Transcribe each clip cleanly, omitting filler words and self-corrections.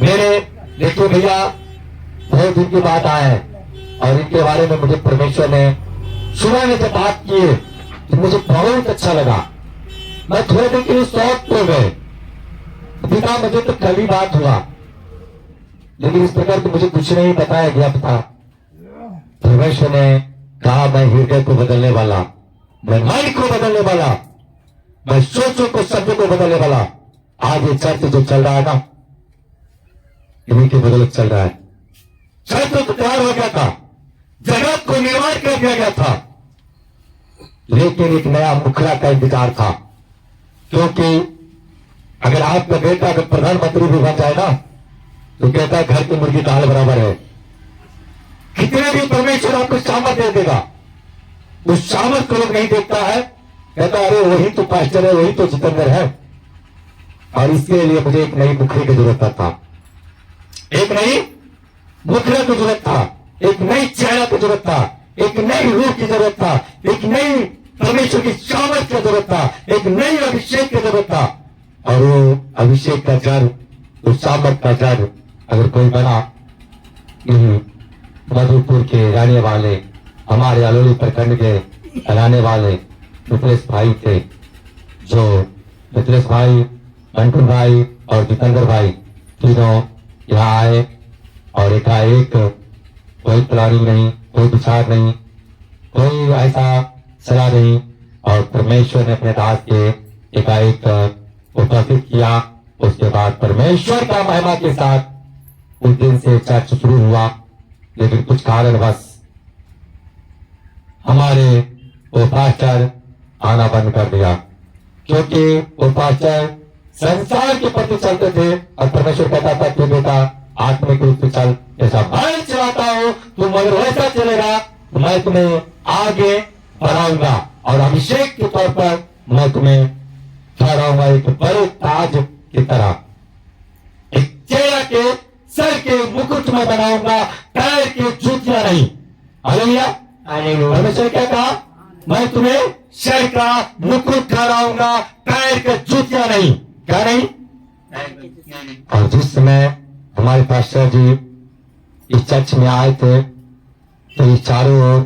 मेरे देखिए भैया, बहुत दिन की बात आए हैं और इनके बारे में मुझे परमेश्वर ने सुबह में जब बात की तो मुझे बहुत अच्छा लगा। मैं थोड़े दिन के लिए शौक हो गए। पिता मुझे तो कल ही बात हुआ, लेकिन इस प्रकार तो मुझे कुछ नहीं बताया गया था। परमेश्वर ने कहा, मैं हृदय को बदलने वाला, मैं मन को बदलने वाला, मैं सोचों को शब्दों को बदलने वाला। आज ये चर्च जो चल रहा है ना, इन्हीं की बदौलत चल रहा है। चर्च तो तैयार हो गया था, जगत को निर्माण कर दिया गया था, लेकिन एक नया मुखड़ा का इंतजार था। क्योंकि अगर आपका बेटा अगर प्रधानमंत्री भी बन जाए ना, तो कहता है घर की मुर्गी दाल बराबर है। कितने भी परमेश्वर आपको सामर्थ दे देगा, उस सामर्थ को लोग नहीं देखता है। कहता अरे वही तो पास्टर है, वही तो जितेंद्र है। और इसके लिए मुझे एक नई मुखड़ी की जरूरत था, एक नई मुखड़ा की जरूरत था, एक नई चेहरा की जरूरत था, एक नई रूह की जरूरत था, एक नई परमेश्वर की सामर्थ की जरूरत था, एक नई अभिषेक की जरूरत था। और वो अभिषेक का जड़, उस सामर्थ का जड़ अगर कोई बना, मधुपुर के रहने वाले, हमारे अलोली प्रखंड के रहने वाले मिथिलेश भाई थे, जो मिथिलेश भाई, मंटू भाई और जितेंद्र भाई तीनों यहाँ आए और एकाएक कोई प्लानिंग नहीं, कोई विचार नहीं, कोई ऐसा सलाह नहीं, और परमेश्वर ने अपने दास के एकाएक उपस्थित किया। उसके बाद परमेश्वर का महिमा के साथ उस दिन से चर्च शुरू हुआ। लेकिन कुछ कारणवश हमारे वो पास्टर आना बंद कर दिया, क्योंकि वो पास्टर संसार के प्रति चलते थे और परमेश्वर कहता था कि बेटा आत्मिक रूप से चल, जैसा मैं चलाता हूं तुम मगर वैसा चलेगा, मैं तुम्हें आगे बढ़ाऊंगा और अभिषेक के तौर पर मैं तुम्हें ठहराऊंगा एक बड़े ताज की तरह, एक चेहरा के सर के मुकुट में बनाऊंगा, पैर के जूतियां नहीं। हालेलुया। परमेश्वर क्या कहा, मैं तुम्हें सर का मुकुट ठहराऊंगा, पैर के जूतियां नहीं। क्या नहीं? और जिस समय हमारे पास्टर जी इस चर्च में आए थे तो ये चारों ओर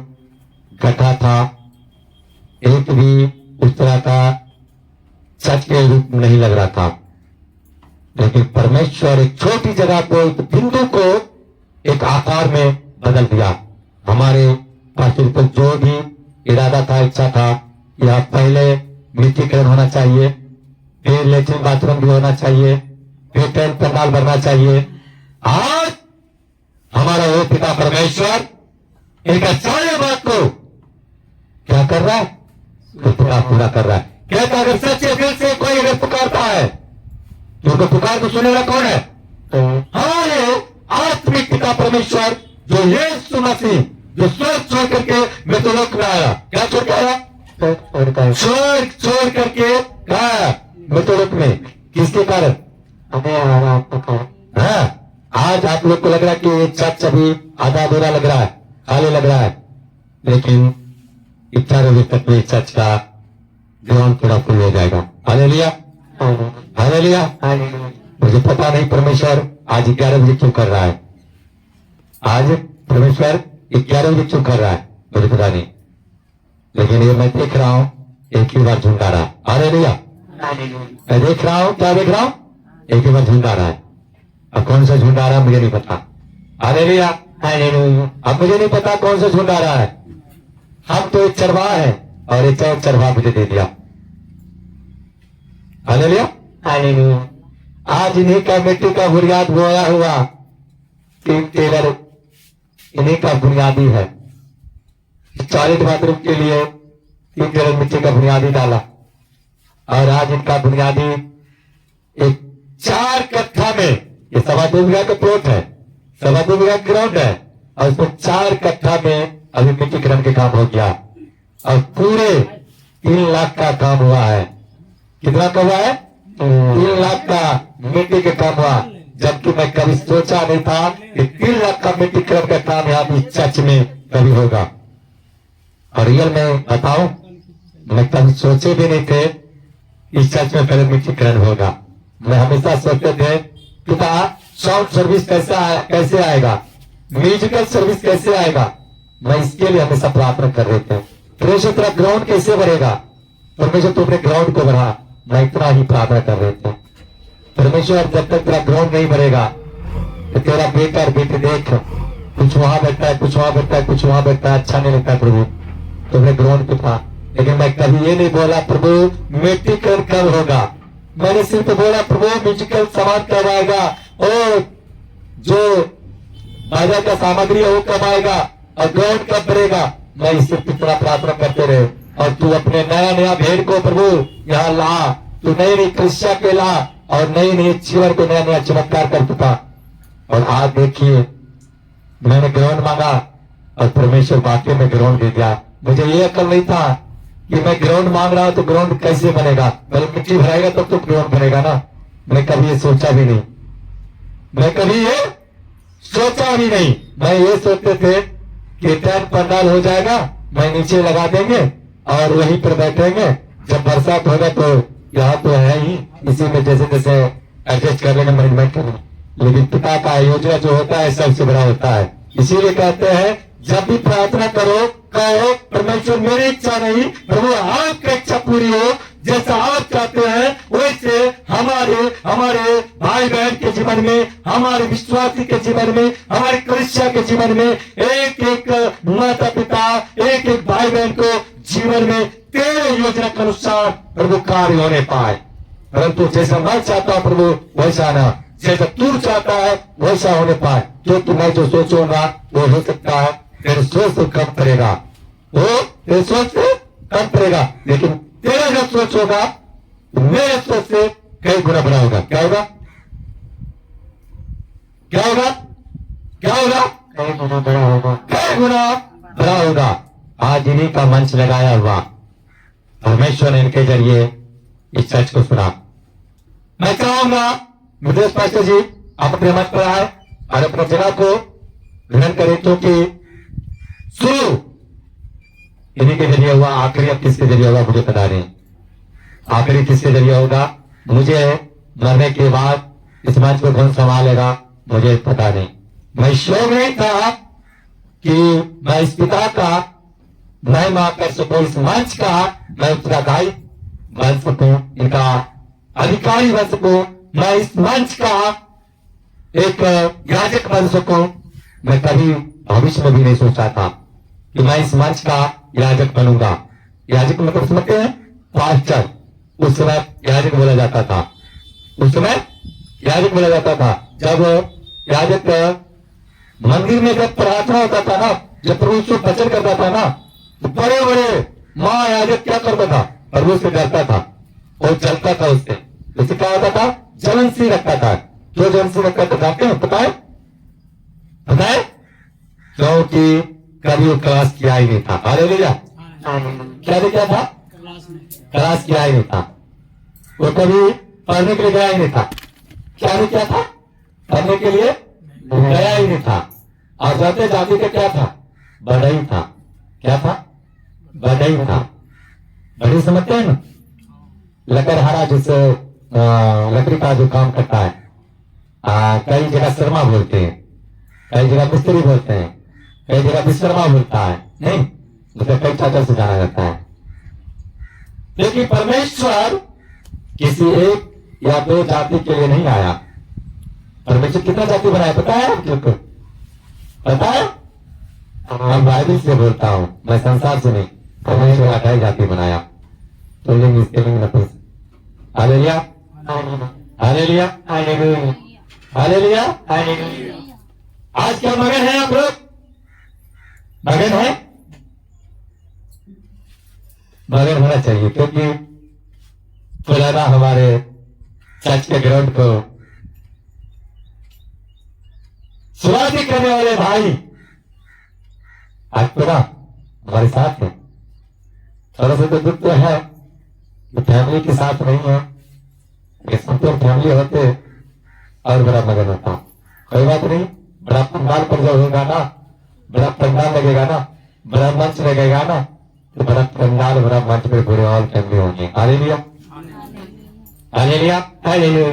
गड्ढा था, एक भी उस तरह का चर्च के रूप में नहीं लग रहा था। लेकिन परमेश्वर एक छोटी जगह को, एक बिंदु को एक आकार में बदल दिया। हमारे पास्टर को जो भी इरादा था, इच्छा था, यह पहले मिट्टीकरण होना चाहिए, फिर लेट्रिन बाथरूम भी होना चाहिए, फिर टेंट पंडाल भरना चाहिए। आज हमारा वो पिता परमेश्वर एक सारे बात को क्या कर रहा है, तो पूरा कर रहा है। कहता अगर सच्चे दिल से कोई अगर पुकारता है तो उनको पुकार को सुनेगा कौन है? तो हमारे आत्मिक पिता परमेश्वर जो यीशु मसीह जो स्वर्ग छोड़ करके मृत्युलोक में आया। क्या छोड़ के आया? स्वर्ग छोड़ करके आया मृत्युलोक में। किसके कारण? हाँ, आज आप लोग को लग रहा है कि चर्च अभी आधा अधूरा लग रहा है, खाली लग रहा है, लेकिन 11 बजे तक में चर्च का ग्राउंड पूरा फुल हो जाएगा। Hallelujah, hallelujah. मुझे पता नहीं परमेश्वर आज 11 बजे क्यों कर रहा है, आज परमेश्वर 11 बजे क्यों कर रहा है मुझे पता नहीं, लेकिन ये मैं देख रहा हूँ एक ही बार झुंड आ रहा है। हालेलुया। मैं देख रहा हूँ, क्या देख रहा हूँ? एक ही बार झुंड आ रहा है। अब कौन सा झुंड आ रहा है मुझे नहीं पता। Hallelujah, hallelujah. अब मुझे नहीं पता कौन सा झुंड आ रहा है। हम तो एक चरवाहा है और एक और चरवाहा मुझे दे दिया। Hallelujah, hallelujah. आज इन्हीं का मिट्टी का बुनियाद बोया हुआ, टीम टेलर इन्हीं का बुनियादी है। टॉयलेट बाथरूम के लिए 3 टेलर मिट्टी का बुनियादी डाला और आज इनका बुनियादी एक 4 कट्ठा में, ये 2.25 बीघा का प्लॉट है, 2.25 बीघा ग्राउंड है और उसमें 4 कट्ठा में अभी मिट्टीकरण के काम हो गया और पूरे 3 लाख का काम हुआ है। कितना का हुआ है? 3 लाख का मिट्टी का काम हुआ, जबकि मैं कभी सोचा नहीं था कि 3 लाख का मिट्टीकरण का काम यहाँ इस चर्च में कभी होगा। और रियल में बताऊं, मैं कभी सोचे भी नहीं थे इस चर्च में पहले मिट्टीकरण होगा। मैं हमेशा सोचते थे पिता साउंड सर्विस कैसे आएगा, म्यूजिकल सर्विस कैसे आएगा, मैं इसके लिए हमेशा प्रार्थना कर रहे थे। परमेश्वर तेरा ग्राउंड कैसे बढ़ेगा, परमेश्वर तू अपने ग्राउंड को बढ़ा, मैं इतना ही प्रार्थना कर रहे थे। परमेश्वर जब तक तेरा ग्राउंड नहीं बढ़ेगा तो तेरा बेटा और बेटे देख कुछ वहां बैठता है, कुछ वहां बैठता है, कुछ वहां बैठता है, अच्छा नहीं लगता प्रभु। तो अपने ग्राउंड पे था, लेकिन मैं कभी ये नहीं बोला प्रभु मेडिकल कब होगा, मैंने सिर्फ बोला प्रभु म्यूजिकल सामान कब आएगा, और जो बाजा का सामग्री है वो कब आएगा, और ग्राउंड कब बढ़ेगा। मैं इससे कितना प्रार्थना करते रहे, और तू अपने नया नया भेड़ को प्रभु यहाँ ला, तू नई नई कृष्या के ला, और नई नई जीवन को नया नया चमत्कार कर चुका। और आज देखिए मैंने ग्राउंड मांगा और परमेश्वर वाकई में ग्राउंड दे दिया। मुझे ये अकल नहीं था कि मैं ग्राउंड मांग रहा हूं तो ग्राउंड कैसे बनेगा, पहले मिट्टी भराएगा तब तो ग्राउंड बनेगा ना। मैं कभी ये सोचा भी नहीं, मैं कभी ये सोचा भी नहीं। मैं ये सोचते थे कि टेंट पंडाल हो जाएगा, मैं नीचे लगा देंगे और वहीं पर बैठेंगे, जब बरसात होगा तो यहाँ तो है ही, इसी में जैसे जैसे एडजस्ट कर लेंगे, मैनेजमेंट करेंगे। लेकिन पिता का योजना जो होता है सबसे बड़ा होता है। इसीलिए कहते हैं जब भी प्रार्थना करो कहो परमेश्वर मेरी इच्छा नहीं प्रभु आपकी इच्छा पूरी हो, जैसा आप चाहते हैं वैसे हमारे भाई बहन के जीवन में, हमारे विश्वासी के जीवन में, हमारे कलिसिया के जीवन में, एक एक माता पिता, एक एक भाई बहन को जीवन में तेरे योजना के अनुसार प्रभु कार्य होने पाए। परंतु जैसा मैं चाहता हूं प्रभु वैसा ना, जैसा तू चाहता है वैसा होने पाए। क्योंकि मैं जो सोचूंगा वो हो सकता है तेरे सोच से कम करेगा, वो तेरे सोच से कम करेगा, लेकिन तेरा जो सोच होगा मेरे सोच से कई गुना बड़ा होगा। क्या होगा, क्या होगा, क्या होगा, कई गुना बड़ा होगा, कई गुना बड़ा होगा। आज इन्हीं का मंच लगाया हुआ परमेश्वर ने इनके जरिए इस चर्च को सुना। मैं चाहूंगा मुदेश पास्टर जी आप अपने मंच पर आए और अपने जगह को ग्रहण करें, क्योंकि शुरू इन्हीं के जरिए हुआ, आखिरी अब किसके जरिए होगा मुझे पता नहीं। आखिरी किसके जरिए होगा, मुझे मरने के बाद इस मंच को कौन संभालेगा मुझे पता नहीं। मैं श्योर नहीं था कि मैं इस पिता का महिमा कर सकूं, इस मंच का मैं उत्तराधारी बन सकूं, इनका अधिकारी बन सकूं, मैं इस मंच का एक याजक बन सकूं। मैं कभी भविष्य में भी नहीं सोचा था कि मैं इस मंच का याजक बनूंगा। याजक मतलब समझते हैं, पास्टर। उस समय याजक बोला जाता था, उस समय याजक बोला जाता था। जब याजक मंदिर में जब प्रार्थना होता था ना, जब प्रभु उसको वचन करता था ना, तो बड़े बड़े माँ याजक क्या करता था, प्रभु से डरता था और जलता था उससे। उससे क्या होता था, जलन सी रखता था। क्यों जलन सी रखता था जानते हैं, पता है, पता है, क्योंकि कभी वो क्लास किया ही नहीं था। हालेलुया, क्या नहीं किया था, क्लास किया ही नहीं था। वो कभी पढ़ने के लिए गया ही नहीं था। क्या नहीं किया था, पढ़ने के लिए गया ही नहीं था। और जाते जाति का क्या था, बढ़ई था। क्या था, बढ़ई था। बढ़ई समझते हैं ना, लकड़हारा जिसे लकड़ी का जो काम करता है, कई जगह शर्मा बोलते हैं, कई जगह मिस्त्री बोलते हैं, कई जगह विश्वकर्मा बोलता है, नहीं मतलब कई चाचा से जाना जाता है। लेकिन परमेश्वर किसी एक या दो जाति के लिए नहीं आया। परमेश्वर कितना जाति बनाया पता है आप लोग को, पता है? मैं बाइबल से बोलता हूं, मैं संसार से नहीं। परमेश्वर 28 जाति बनाया, तो लिंग स्त्रीलिंग नपुंसक। Hallelujah, hallelujah, hallelujah, hallelujah, hallelujah. आज क्या मगन है आप लोग, मगन है, मगन होना चाहिए, क्योंकि पुराना हमारे चर्च के ग्राउंड को शुरुआती करने वाले भाई आज पूरा हमारे साथ है। थोड़ा सा तो दुख तो है कि फैमिली के साथ नहीं है, तो फैमिली होते और बड़ा मगन होता। कोई बात नहीं, बड़ा पंडाल पर जब होगा ना, बड़ा पंडाल लगेगा ना, बड़ा मंच लगेगा ना, तो बड़ा पंडाल बड़ा मंच पे पूरे ऑल फैमिली होंगे। Hallelujah, hallelujah, hallelujah.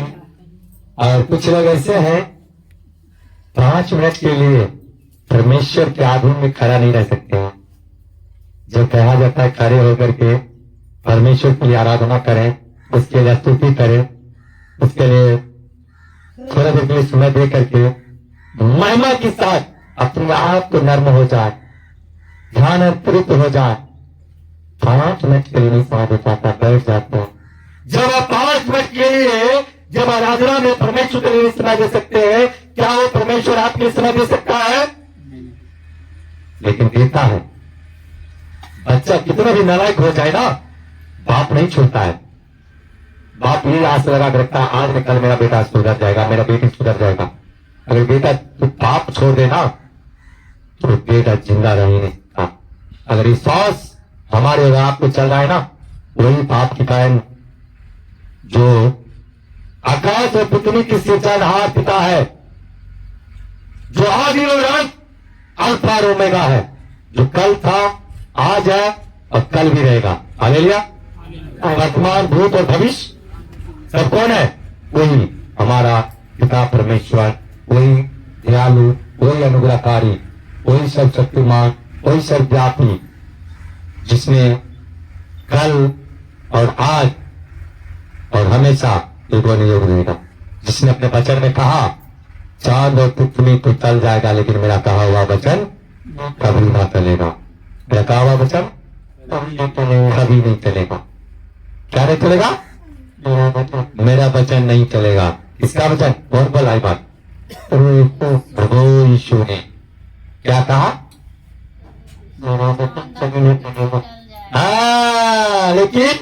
और कुछ लोग ऐसे हैं 5 मिनट के लिए परमेश्वर के आधीन में खड़ा नहीं रह सकते हैं। जो कहा जाता है खड़े होकर के परमेश्वर की आराधना करें, उसके लिए स्तुति करें, उसके लिए थोड़ा देर के लिए समय दे करके महिमा के साथ अपने आप को नर्म हो जाए, ध्यान अर्पित हो जाए। 5 मिनट के लिए नहीं समझ पाता, बैठ जाते हैं। जब आप 5 मिनट के लिए जब आराधना में परमेश्वर के लिए समय दे सकते हैं, क्या वो परमेश्वर आपके लिए समय दे सकता है? लेकिन देता है। बच्चा कितना भी नालायक हो जाए ना, बाप नहीं छोड़ता है। बाप ये आस लगा के रखता है, आज न कल मेरा बेटा सुधर जाएगा, मेरा बेटी सुधर जाएगा। अगर बेटा तो बाप छोड़ देना तो बेटा जिंदा रह ही नहीं सकता। अगर ये सांस हमारे और आपको चल रहा है ना, वही बाप की कारण जो आकाश और पृथ्वी की सृजनहार पिता है, जो आदि और अंत अल्फा और ओमेगा है, जो कल था, आज है और कल भी रहेगा। हालेलुया। वर्तमान, भूत और भविष्य सब कौन है? वही हमारा पिता परमेश्वर, वही दयालु, वही अनुग्रहकारी, वही सर्वशक्तिमान, वही सर्वव्यापी, जिसने कल और आज और हमेशा युगों ने योग देगा। जिसने अपने वचन में कहा चांद और पृथ्वी तो चल जाएगा, लेकिन मेरा कहा हुआ वचन कभी ना चलेगा। मेरा कहा हुआ वचन कभी नहीं चलेगा। क्या नहीं चलेगा? मेरा वचन नहीं चलेगा। किसका वचन? कौन बोला बात? प्रभु यीशु ने क्या कहा? लेकिन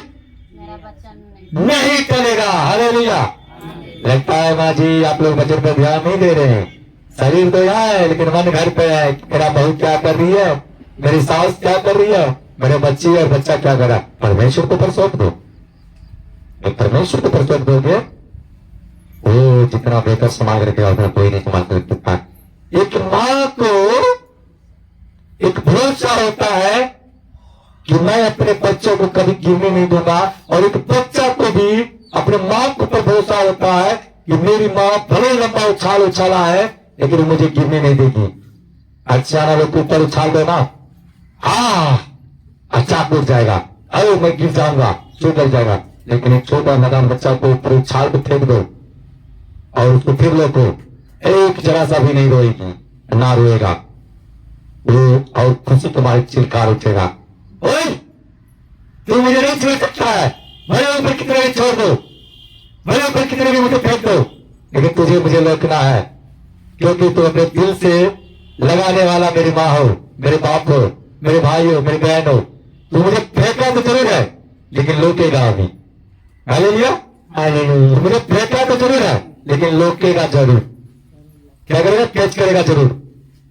नहीं चलेगा। हालेलुया। लगता है माँ जी आप लोग वचन पर ध्यान नहीं दे रहे हैं। शरीर तो यहाँ है लेकिन मन घर पे है। मेरा बहू क्या कर रही है, मेरी सास क्या कर रही है, मेरे बच्ची और बच्चा क्या कर रहा है। परमेश्वर को पर सौंप दो। परमेश्वर को पर सौंप दोगे, वो जितना बेहतर संभाल रखेगा उतना कोई नहीं संभाल सकता। एक माँ को एक भरोसा होता है कि मैं अपने बच्चों को कभी गिरने नहीं दूंगा, और एक बच्चा को भी अपने माँ के ऊपर भरोसा होता है कि मेरी माँ भले लंबा उछाला है लेकिन वो मुझे गिरने नहीं देगी। अच्छा लोग ऊपर उछाल दो ना, अच्छा टूट जाएगा, अरे मैं गिर जाऊंगा, चोट जाएगा। लेकिन एक छोटा नादान बच्चा को ऊपर उछाल के फेंक दो और उसको फिर लो को एक जरा सा भी नहीं रोएगी, ना रोएगा वो, और खुशी तुम्हारी चिल्कार उठेगा। ओए तू मुझे नहीं छोड़ सकता है, भले ऊपर कितने भी छोड़ दो, भले ऊपर कितने भी मुझे फेंक दो, लेकिन तुझे मुझे रोकना है, क्योंकि तू अपने दिल से लगाने वाला मेरी माँ हो, मेरे बाप हो, मेरे भाई हो, मेरी बहन हो। तू मुझे फेंका तो जरूर है लेकिन लोकेगा अभी। हालेलुया। मुझे फेंका तो जरूर है लेकिन लोकेगा जरूर। क्या करेगा? कैच करेगा जरूर।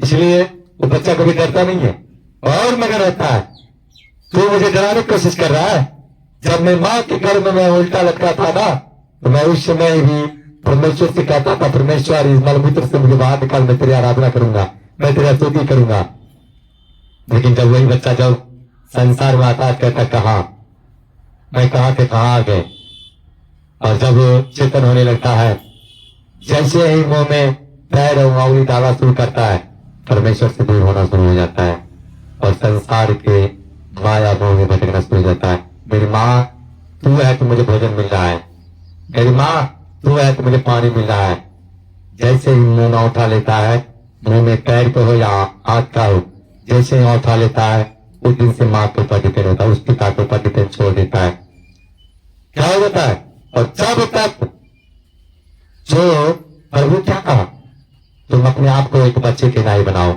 इसलिए वो बच्चा कभी डरता नहीं है और मगर रहता है। तू मुझे डराने की कोशिश कर रहा है। जब मैं माँ के गर्भ में उल्टा लगता था ना, तो मैं उस समय भी परमेश्वर से कहता था, परमेश्वर इस मलमूत्र से मुझे बाहर निकाल, मैं तेरी आराधना करूंगा, मैं तेरी स्तुति करूंगा। लेकिन जब वही बच्चा जब संसार में आता कहता कहा मैं कहां से कहां आ गए, और जब चेतन होने लगता है, जैसे ही मुंह में पैर और उंगली डालना शुरू करता है, परमेश्वर से दूर होना शुरू हो जाता है और संसार के माया मोह में भटकना शुरू हो जाता है। मेरी माँ तू है तो मुझे भोजन मिल रहा है, मेरी माँ तू है तो मुझे पानी मिल रहा है। जैसे ही मुंह में उठा लेता है, मुंह में पैर को हो या हाथ का हो, जैसे ही उठा लेता है उस दिन से माँ के ऊपर डिपेंड होता है, उस पिता के ऊपर डिपेंड छोड़ देता है। क्या हो जाता है? और जब तक जो प्रभु क्या कहा, तुम अपने आप को एक बच्चे के नाई बनाओ,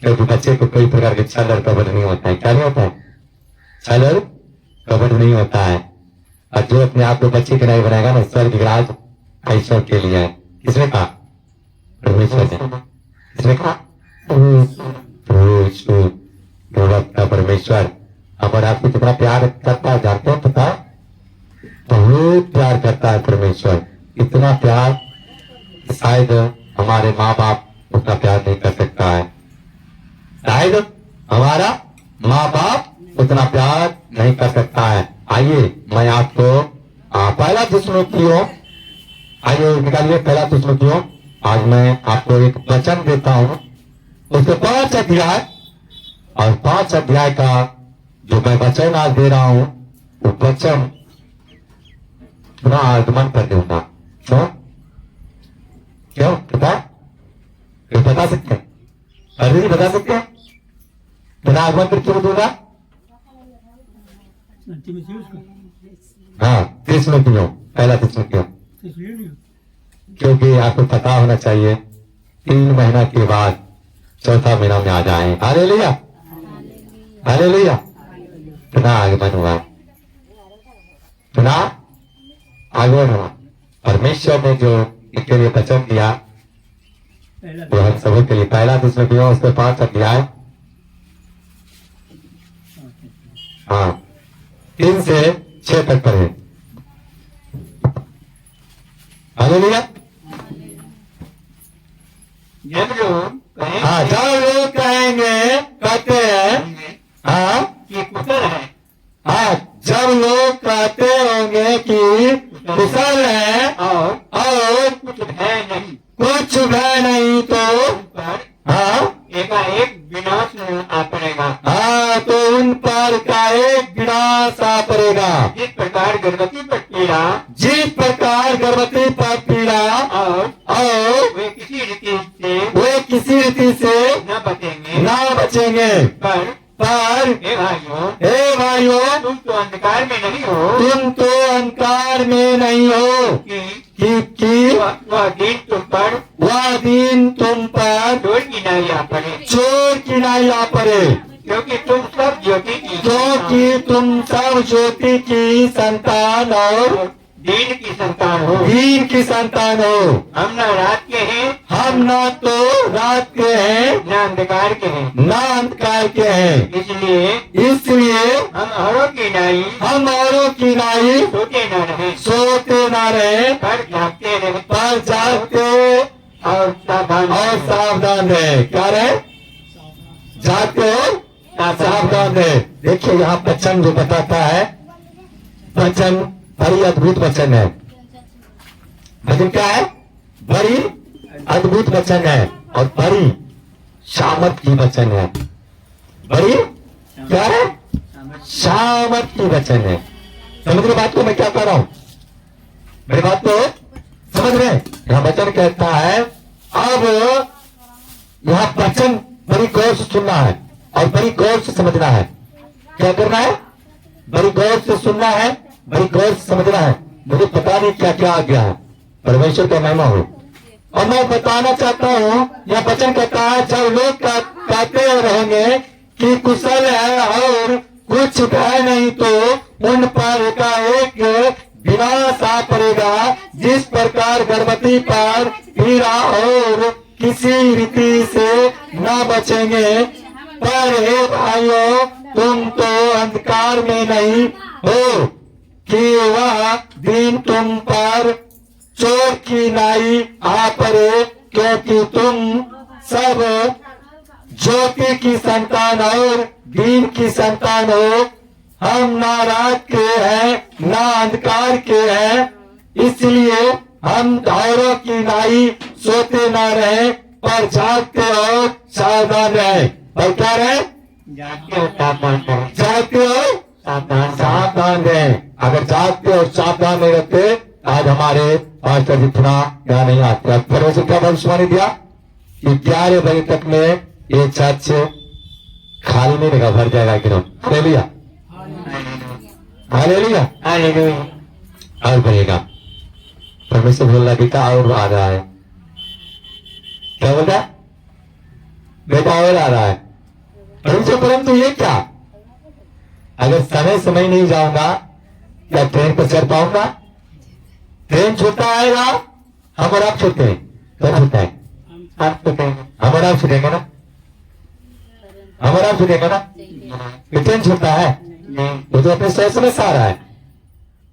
क्योंकि बच्चे को कोई प्रकार के छल और कपट नहीं होता है। क्या नहीं होता है? छल और कपट नहीं होता है। और जो अपने आप को बच्चे के नाई बनाएगा ना, स्वर्ग के राज ऐसों के लिए है। किसने कहा? परमेश्वर ने। किसने कहा? परमेश्वर हमारे आपको कितना प्यार करता है जानते हो? पता है? बहुत प्यार करता है परमेश्वर, इतना प्यार शायद हमारे माँ बाप उतना प्यार नहीं कर सकता है। शायद हमारा माँ बाप उतना प्यार नहीं कर सकता है। आइए मैं आपको पहला थिस्सलुनीकियों आइए निकालिए पहला तिस्मतियों। आज मैं आपको एक वचन देता हूं, उसके 5 अध्याय, और 5 अध्याय का जो मैं वचन आज दे रहा हूं वो वचन पुनः आगमन कर दूंगा। क्यों क्यों पता ये बता सकते हैं? अरे नहीं बता सकते हैं? पुनः आगमन कर क्यों दूंगा? हाँ, तिस्मतियों, पहला तिस्मतियों, क्योंकि आपको पता होना चाहिए 3 महीना के बाद चौथा महीना में आ जाए। Hallelujah, hallelujah. पुनः आगमन हुआ, पुनः आगमन हुआ। परमेश्वर ने जो इसके लिए वचन दिया वो हम सभी के लिए। पहला तिस्मतियों उसके 5 अध्याय, हाँ 3 से 6 तक पढ़े। हालेलुया। जब लोग हाँ, जब लोग कहेंगे, कहते हैं, हाँ कि कुशल है, हाँ, जब लोग कहते होंगे कि कुशल है और कुछ है नहीं, कुछ भय नहीं, तो पर हाँ एकाएक विनाश आ पड़ेगा। हाँ, तो उन पर का एक विनाश आ पड़ेगा। जिस प्रकार गर्भवती पर पीड़ा जिस प्रकार गर्भवती पर पीड़ा और वे किसी रीति से वे किसी रीति से न बचेंगे, ना बचेंगे, पर हे भाइयों, हे भाइयों, तुम तो अंधकार में नहीं हो तुम तो अंधकार में नहीं हो कि वह दिन तुम पर वह दिन तुम पर चोर की नाई आ पड़े, चोर की नाई आ पड़े, क्योंकि तुम सब ज्योति की क्योंकि तुम सब ज्योति की संतान और दिन की संतान हो। दीन की संतान हो। हम न रात के हैं, हम ना तो रात के हैं, न अंधकार के हैं, ना अंधकार के हैं, इसलिए हम औरों की नाई हम औरों की नाई सोते न रहे, सोते ना रहे, पर जागते रहे, पर जागते और सावधान रहे। क्या रहे? जागते हो, सावधान रहे। देखिए यहाँ वचन जो बताता है, वचन बड़ी अद्भुत वचन है। वचन क्या है? बड़ी अद्भुत वचन है और बड़ी सामर्थ की वचन है। बड़ी क्या है? सामर्थ की वचन है। समझ रहे बात को मैं क्या कह रहा हूं? मेरी बात को समझ रहे? यहाँ वचन कहता है, अब यहाँ वचन बड़ी गौर से सुनना है और बड़ी गौर से समझना है। क्या करना है? बड़ी गौर से सुनना है, बड़ी गौर से समझना है। मुझे पता नहीं क्या क्या आ गया है, परमेश्वर का महिमा हो। और मैं बताना चाहता हूँ, यह वचन कहता है, जब लोग कहते रहेंगे कि कुशल है और कुछ भय नहीं, तो उन पर एकाएक विनाश आ पड़ेगा। जिस प्रकार गर्भवती पर पीड़ा और किसी रीति से न बचेंगे, पर हे भाइयों, तुम तो अंधकार में नहीं हो कि वह दिन तुम पर चोर की नाई आ पड़े, क्योंकि तुम सब ज्योति की संतान और दिन की संतान हो। हम ना रात के हैं ना अंधकार के हैं, इसलिए हम औरों की नाई सोते ना रहे, पर जागते और सावधान रहे। और क्या रहे? जागते और सावधान रहे, जागते और सावधान रहे। अगर जागते और सावधान नहीं रहते, आज हमारे पास्टर जी पुनः यहाँ नहीं आते। परमेश्वर क्या भविष्यवाणी दिया कि 11 बजे तक में ये चर्च खाली नहीं रहेगा, भर जाएगा। गिरो हालेलुया, हालेलुया, हालेलुया। और बढ़ेगा। परमेश्वर बोल रहा बेटा और आ रहा है। क्या बोल रहा है? बेटा और आ रहा है। परंतु ये क्या, अगर समय नहीं जाऊंगा क्या ट्रेन पर चढ़ पाऊंगा? ट्रेन छूटा आएगा, हम और आप छूटे हैं। कब छूटा है? आप छूटे हैं, हम और आप छूटेंगे ना, हम और आप छूटेंगे ना। ट्रेन छूटा है वो तो अपने समय से आ रहा है।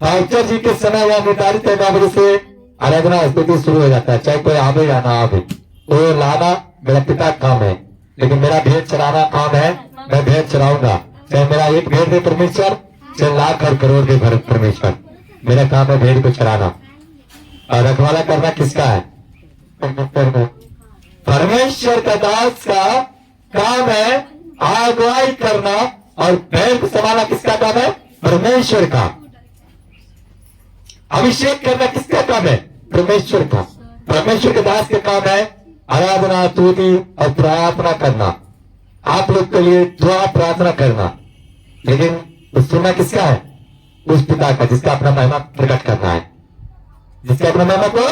पास्टर जी के समय या निर्धारित 9 बजे से आराधना स्तुति शुरू हो जाता है, चाहे कोई आवे या ना आवे। वो लाना मेरा पिता काम है, लेकिन मेरा भेड़ चराना काम है। मैं भेड़ चराऊंगा, चाहे मेरा एक भेड़ दे परमेश्वर, चाहे लाख और करोड़ दे परमेश्वर। मेरा काम है भेड़ को चराना। और रखवाला करना किसका है? परमेश्वर का। परमेश्वर का दास का काम है अगुवाई करना, और बैल को संभालना किसका काम है? परमेश्वर का। अभिषेक करना किसका काम है? परमेश्वर का। परमेश्वर के दास का काम है आराधना, स्तुति और प्रार्थना करना, आप लोग के लिए दुआ प्रार्थना करना। लेकिन सुनना किसका है? उस पिता का जिसका अपना महिमा प्रकट करना है, जिसका अपना महिमा को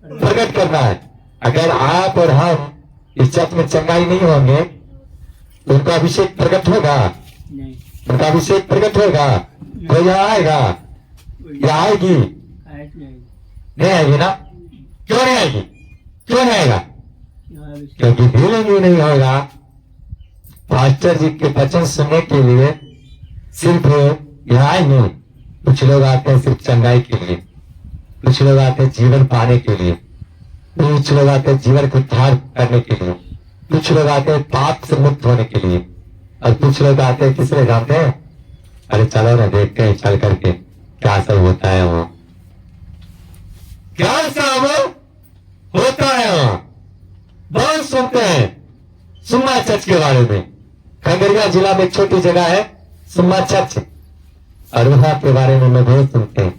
प्रकट करना है। अगर आप और हम इस जगत में चंगाई नहीं होंगे तो उनका अभिषेक प्रकट होगा? नहीं। उनका अभिषेक प्रकट होगा? तो यहाँ आएगा या आएगी? नहीं आएगी ना? क्यों नहीं आएगी? क्यों नहीं आएगा? क्योंकि हीलिंग ही नहीं होगा। पास्टर जी के वचन सुनने के लिए सिर्फ यहाँ आएंगे। कुछ लोग आते हैं सिर्फ चंगाई के लिए, कुछ लोग आते हैं जीवन पाने के लिए, कुछ लोग आते हैं जीवन को उद्धार करने के लिए, कुछ लोग आते हैं पाप से मुक्त होने के लिए, और कुछ लोग आते हैं किस लिए जानते हैं? अरे चलो ना देखते हैं चल करके क्या सब होता है वहां, क्या सब होता है वहां। बहुत सुनते हैं सुम्मा चर्च के बारे में। खगड़िया जिला में एक छोटी जगह है सुम्मा चर्च, और वहां के बारे में मैं बहुत सुनते हैं।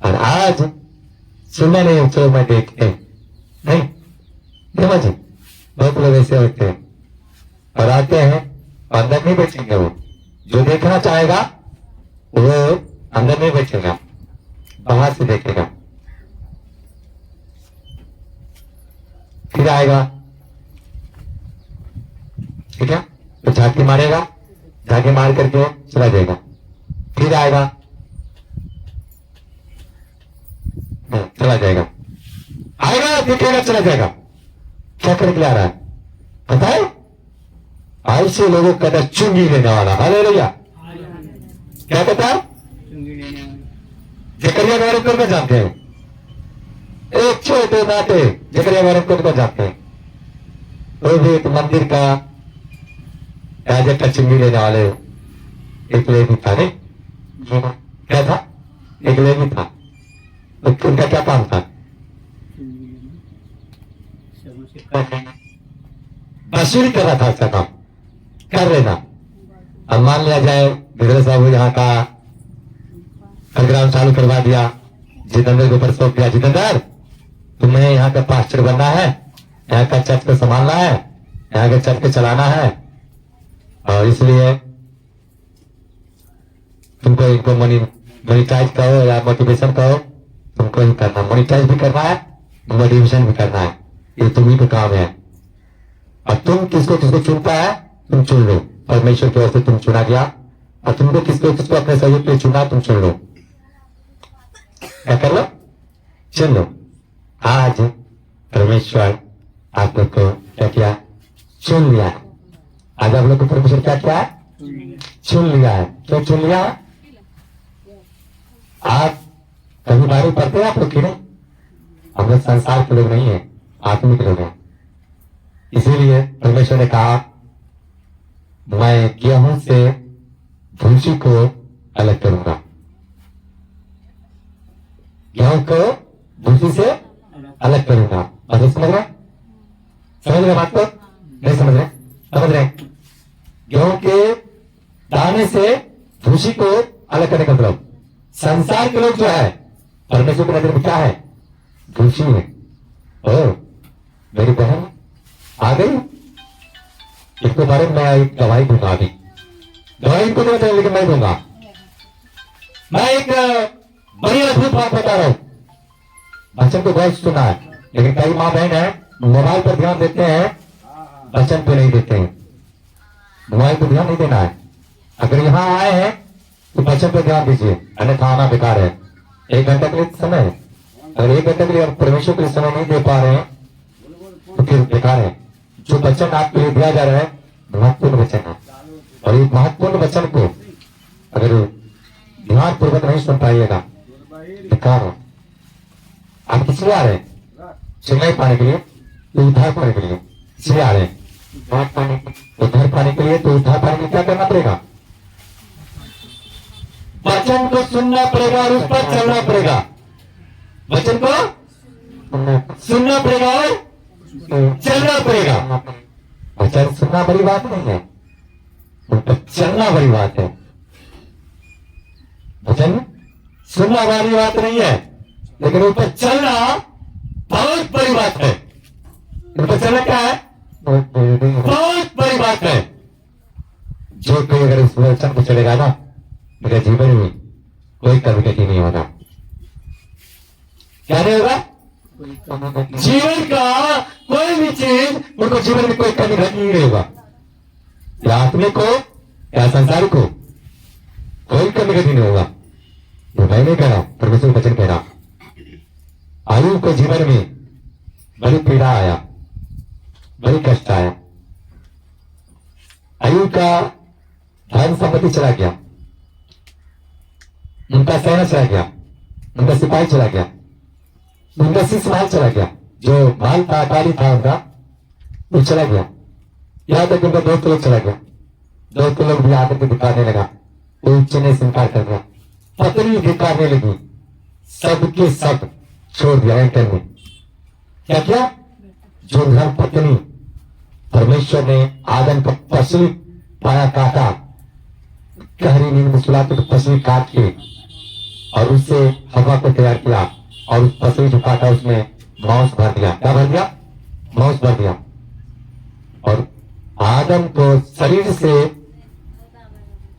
और आज सुनने नहीं तो मैं देखते नहीं जी, बहुत लोग ऐसे होते हैं और आते हैं, अंदर नहीं बैठेंगे। वो जो देखना चाहेगा वो अंदर नहीं बैठेगा, बाहर से देखेगा, फिर आएगा। ठीक है, तो झांकी मारेगा, झांकी मार करके चला जाएगा, फिर आएगा, चला जाएगा, आएगा दिखेगा चला जाएगा। क्या करके ले आ रहा है पता है? ऐसे लोगों का कहता चुंगी लेने वाला। हालेलुया। क्या कहता है? जकरिया बारे को जानते हैं? एक छोटे नाते जकरिया बारे को जानते हैं? वो भी एक मंदिर का राजा का चुंगी लेने वाले एक लेवी था। नहीं क्या था? एक लेवी था। तो उनका क्या काम था? वसूली करना था, उसका काम कर लेना। अब मान लिया जाए गिरधर साहब यहाँ का प्रोग्राम चालू करवा दिया, जितेंद्र के ऊपर सौंप दिया, जितेंद्र तुम्हें यहाँ का पास्टर बनना है, यहाँ का चर्च को संभालना है, यहाँ के चर्च को चलाना है, और इसलिए तुमको इनको मोनिटाइज कहो या मोटिवेशन कहो, तुमको ही करना, मोनिटाइज भी करना है, मोटिवेशन भी करना है, ये तुम्ही का काम है। और तुम किसको किसको चुनता है तुम चुन लो, परमेश्वर की ओर से तुम चुना गया, और तुमको किसको किसको अपने सहयोग पे चुना तुम चुन लो। क्या कर लो? चुन लो। आज परमेश्वर आप लोग को क्या किया? चुन लिया है। आज आप लोग को परमेश्वर क्या किया है? चुन लिया है। क्यों चुन लिया है? आप कभी बारी पढ़ते हैं आप लोग की? नहीं, हम लोग संसार के लोग नहीं है, आत्मिक लोग हैं। इसीलिए परमेश्वर ने कहा मैं गेहूं से भूसी को अलग करूंगा, गेहूं को भूसी से अलग करूंगा। और समझ रहे? समझ रहे बात को? नहीं समझ रहे? समझ रहे? गेहूं के दाने से भूसी को अलग करने का मतलब, संसार के लोग जो है परमेश्वर की नजर में क्या है? भूसी है। ओ मेरी बहन आ गई, इसके बारे में मैं एक गवाही दूंगा। अभी गवाही इनको नहीं बताया, लेकिन मैं दूंगा। मैं एक बड़ी अद्भुत बात बता रहा हूं। बच्चन को बहुत सुना है, लेकिन कई माँ बहन है मोबाइल पर ध्यान देते हैं, बच्चन पे नहीं देते हैं। मोबाइल पर ध्यान नहीं देना है। अगर यहाँ आए हैं तो बच्चन पे ध्यान दीजिए, अन्यथा आना बेकार है। 1 घंटा के लिए समय है, अगर 1 घंटे के लिए परमेश्वर के लिए समय नहीं दे पा रहे हैं तो फिर बेकार है। जो वचन आपके लिए दिया जा रहा है महत्वपूर्ण वचन है, और ये महत्वपूर्ण वचन को अगर ध्यान पूर्वक नहीं सुन पाइएगा बेकार है। आप किस लिए आ रहे हैं? चेन्नई पाने के लिए तो उद्धार पाने के लिए इसलिए आ रहे हैं। उद्धार पाने के लिए तो उद्धार पाने के लिए क्या करना पड़ेगा? वचन को सुनना पड़ेगा और उस पर चलना पड़ेगा। वचन को सुनना पड़ेगा और चलना पड़ेगा। वचन सुनना बड़ी बात नहीं है, उन पर चलना बड़ी बात है। वचन सुनना बड़ी बात नहीं है, लेकिन उन पर चलना बहुत बड़ी बात है। उन पर चलना क्या है? बहुत बड़ी बात है। जो कोई अगर इस वचन को चलेगा ना, मेरे जीवन में कोई कमी कटी नहीं होगा। क्या नहीं होगा? जीवन का कोई भी चीज उनको जीवन में कोई कमी घटी नहीं होगा। या आत्मिक को या संसारिक को कोई कमी घटी नहीं होगा। ये मैं नहीं कह रहा, परमेश्वर वचन कह रहा। आयु को जीवन में बड़ी पीड़ा आया, बड़ी कष्ट आया। आयु का धन संपत्ति चला गया, उनका सेना चला गया, उनका सिपाही चला गया, उनका शिष्य माल चला गया। जो माल था, अटारी था उनका, वो चला गया। यहां तक उनका दोस्त लोग चला गया। दोस्त लोग भी आकर के दिखाने लगा, वो उच्चने से इनकार कर दिया। पत्नी दिखाने लगी, सबके सब छोड़ दिया। एंकर में क्या किया? जो धर्म पत्नी परमेश्वर ने आदम का पशु पाया काटा, गहरी नींद में सुलाते तो पशु काट के और उससे हवा को तैयार किया और उस पशु जो काटा उसमें मांस भर दिया। क्या भर दिया? मांस भर दिया। और आदम को शरीर से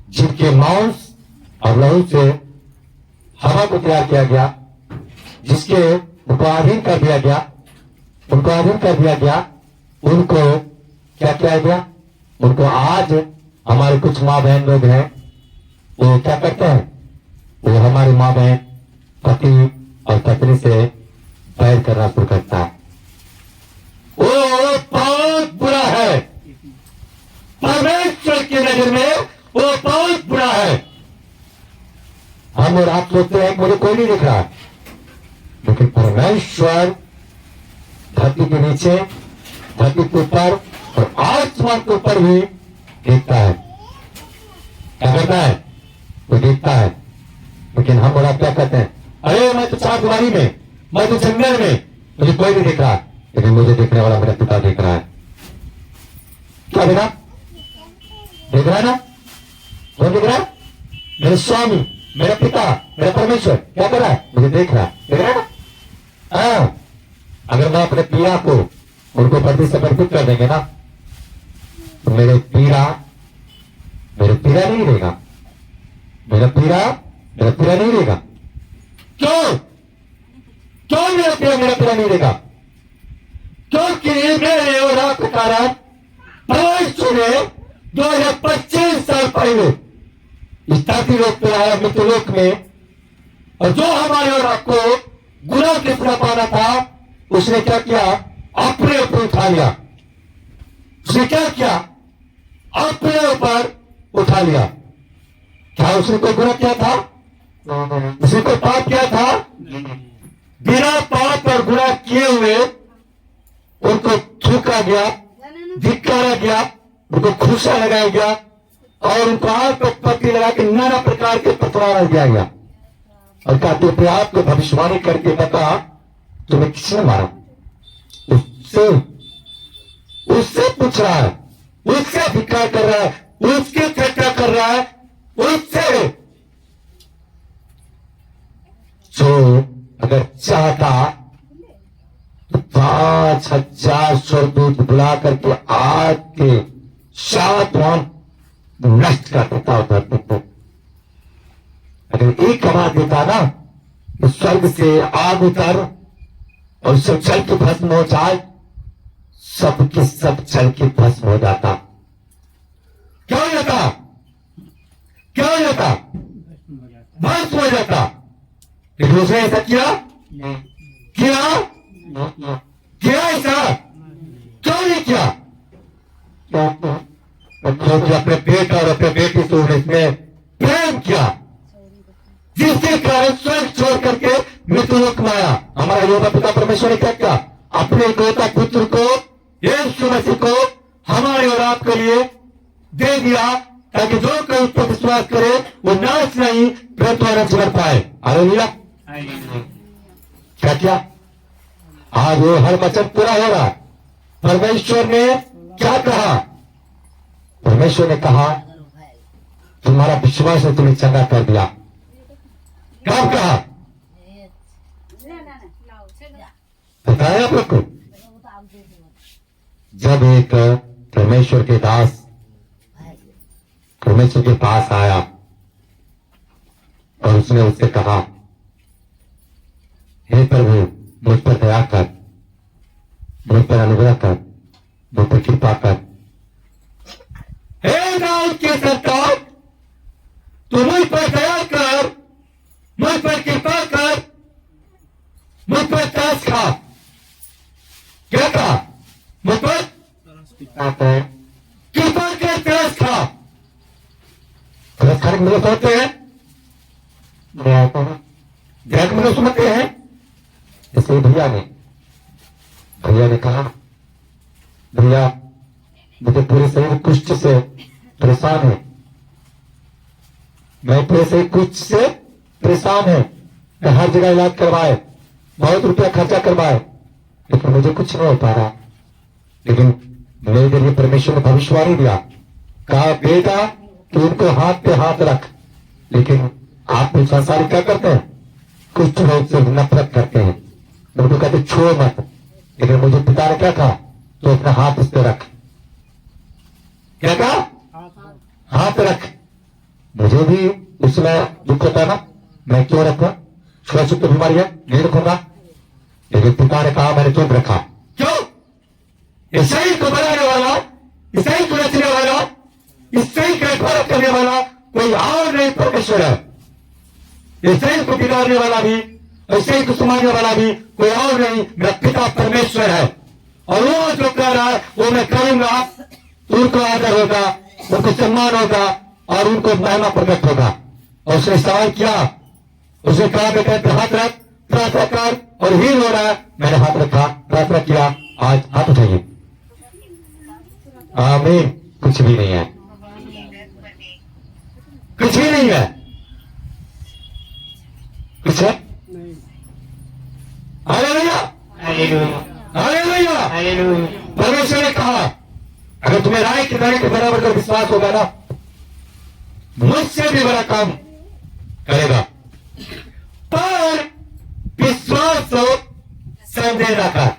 जिनके मांस और लहू से हवा को तैयार किया गया, जिसके उनको अधीन कर दिया गया, उनको अधीन कर दिया गया, उनको क्या किया गया? उनको आज हमारे कुछ माँ बहन लोग हैं, वो क्या करते हैं? वो हमारी माँ बहन पति और पत्नी से बैर करना शुरू करता है। वो बहुत बुरा है, परमेश्वर की नजर में वो बहुत बुरा है। हम और आप सोचते हैं मुझे कोई नहीं दिख रहा, लेकिन परमेश्वर धरती के नीचे, धरती के ऊपर और आसमान के ऊपर भी देखता है। क्या करता है? वो देखता है। लेकिन हम और आप क्या कहते हैं? अरे मैं तो चारदीवारी में, मैं तो जंगल में, मुझे कोई नहीं दिख रहा, लेकिन मुझे देखने वाला मेरा पिता देख रहा है। क्या देखा? देख रहा है ना? कौन दिख रहा है? मेरे स्वामी, मेरा पिता, मेरा परमेश्वर क्या कर रहा है? मुझे देख रहा है। देख रहा है ना? हाँ। अगर मैं अपने पिया को उनको पति से समर्पित कर देंगे ना, तो मेरे पीड़ा नहीं रहेगा। मेरा पीड़ा नहीं रहेगा। क्यों? क्यों मेरा पीड़ा नहीं रहेगा? क्योंकि मेरे और आपके कारण परमेश्वर ने 2025 साल पहले इस धरती लोक पे आया, मृत्यु लोक में, और जो हमारे और आपको गुनाह के सजा पाना था, उसने क्या किया? अपने ऊपर उठा लिया। उसने क्या किया? अपने ऊपर उठा लिया। क्या उसने कोई गुनाह किया था? उसने कोई पाप किया था? बिना पाप और गुनाह किए हुए उनको थूका गया, धिक्कारा गया, उनको खुशा लगाया गया और उनको आग पर पत्ती लगा के नाना प्रकार के पथराव दिया गया। और क्या तू अपने आप को भविष्यवाणी करके बता, तुम्हें किसने मारा? उससे पूछ रहा है, उससे धिक्कार कर रहा है, उसकी चर्चा कर रहा है, उससे जो अगर चाहता तो 5,000 स्वर्गदूत बुला करके आग के साथ नष्ट कर देता होता। अगर एक आवाज देता ना तो स्वर्ग से आग उतर और सब जल के भस्म हो जाए, सबके सब जल के भस्म हो जाता। क्या हो जाता? क्या हो जाता? भस्म हो जाता। लेकिन उसने ऐसा किया? किया ऐसा? क्यों नहीं किया? क्योंकि अपने बेटा और अपने बेटी से उसने प्रेम किया, जिसके कारण स्वर्ग छोड़ करके मृत्यु लोक में आया। हमारा योगा पिता परमेश्वर ने क्या किया? अपने इकलौता पुत्र को, यीशु मसीह को हमारे और आपके लिए दे दिया, ताकि जो कोई उस पर विश्वास करे वो नाश नहीं परंतु जीवन पाए। हालेलुया। क्या किया? आज वो हर वचन पूरा हो रहा। परमेश्वर ने क्या कहा? परमेश्वर ने कहा तुम्हारा विश्वास ने तुम्हें चंगा कर दिया। कब कहा? बताया आप लोग को। जब एक परमेश्वर के दास परमेश्वर के पास आया और उसने उससे कहा, हे प्रभु मुझ पर दया कर, मुझ पर अनुग्रह कर, मुझ पर कृपा कर। हे दाऊद के सरकार, तू मुझ पर दया कर, मुझ पर कृपा कर, मुझ पर तरस खा। क्या कहा? मुझ पर कृपा कर, तरस खा। तरस खाने के मतलब सोचते हैं, दया के मतलब समझते हैं। जैसे भैया ने कहा, भैया मुझे पूरे शरीर कुष्ठ से परेशान है, मैं पूरे शरीर कुष्ठ से परेशान है, मैं हर जगह इलाज करवाए, बहुत रुपया खर्चा करवाए, लेकिन मुझे कुछ नहीं हो पा रहा। लेकिन मेरे जरिए परमेश्वर ने भविष्यवाणी दिया, कहा बेटा तू उनको हाथ पे हाथ रख। लेकिन आप संसारी क्या करते हैं? कुछ लोग से नफरत करते हैं, उनको कहते छोड़ मत। लेकिन मुझे पिता ने क्या कहा? तो अपना हाथ इस पे रख। क्या कहा? हाथ रख। मुझे भी उसमें दुख होता ना, मैं क्यों रखूं? छुआ छुप बीमारी है, नहीं रखूंगा। लेकिन पिता ने कहा, मैंने चुप रखा। क्यों? इस शरीर को बनाने वाला, इस शरीर को रचने वाला, इस शरीर का रखवाला करने वाला कोई और नहीं, परमेश्वर है। इस शरीर को बिगाड़ने वाला भी, इस शरीर को संभालने वाला भी कोई और नहीं, मेरा पिता परमेश्वर है। और वो जो कर रहा है वो मैं करूंगा, उनको आदर होगा, उनको सम्मान होगा और उनको महिमा प्रकट होगा। और उसने सवाल किया, उसने कहा बेटा हाथ रख, प्रार्थना कर, और हील हो रहा है। मैंने हाथ रखा, प्रार्थना किया, आज हाथ उठाइए। आमीन। कुछ भी नहीं है, कुछ भी नहीं है। कुछ है? Hallelujah, hallelujah. परमेश्वर ने कहा अगर तुम्हें राय के दाने के बराबर का विश्वास होगा ना, मुझसे भी बड़ा काम करेगा। पर विश्वास तो संदेह न कर,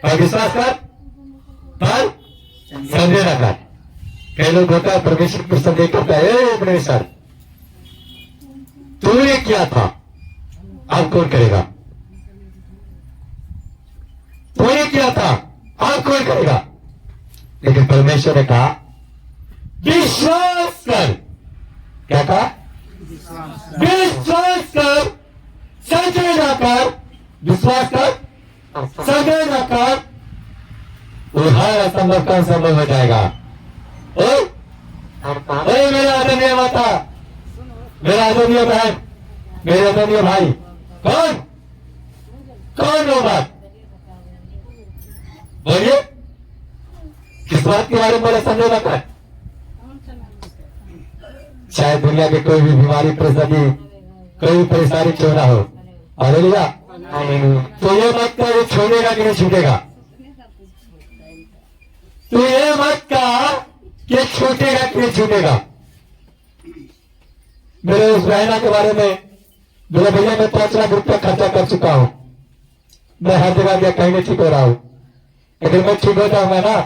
और विश्वास कर पर संदेह न कर। कई लोग होता है परमेश्वर को संदेह करता है, परमेश्वर तूने किया था, अब कौन करेगा? तूने किया था, अब कौन करेगा? लेकिन परमेश्वर ने कहा विश्वास कर। क्या कहा? विश्वास कर, संदेह न कर। विश्वास कर, संदेह न कर, वो हर असंभव का संभव हो जाएगा। ओए मेरा आदरणीय माता, मेरा आदरणीय बहन, मेरे आदरणीय भाई, कौन कौन लोग बात बोलिए, किस बात के बारे में बोले? संदेह न कर। शायद दुनिया की कोई भी बीमारी, परिस्थिति, कोई भी परेशानी क्यों ना हो, हालेलुया। तो ये मत कर ये छोड़ेगा कि नहीं छूटेगा। तो ये मत कहा कि छूटेगा कि नहीं छूटेगा। मेरे उस बहना के बारे में बोले भैया मैं 5 लाख रुपया खर्चा कर चुका हूं, मैं हर जगह गया, कहीं नहीं ठीक हो रहा हूं। अगर मैं ठीक हो जाऊंगा ना,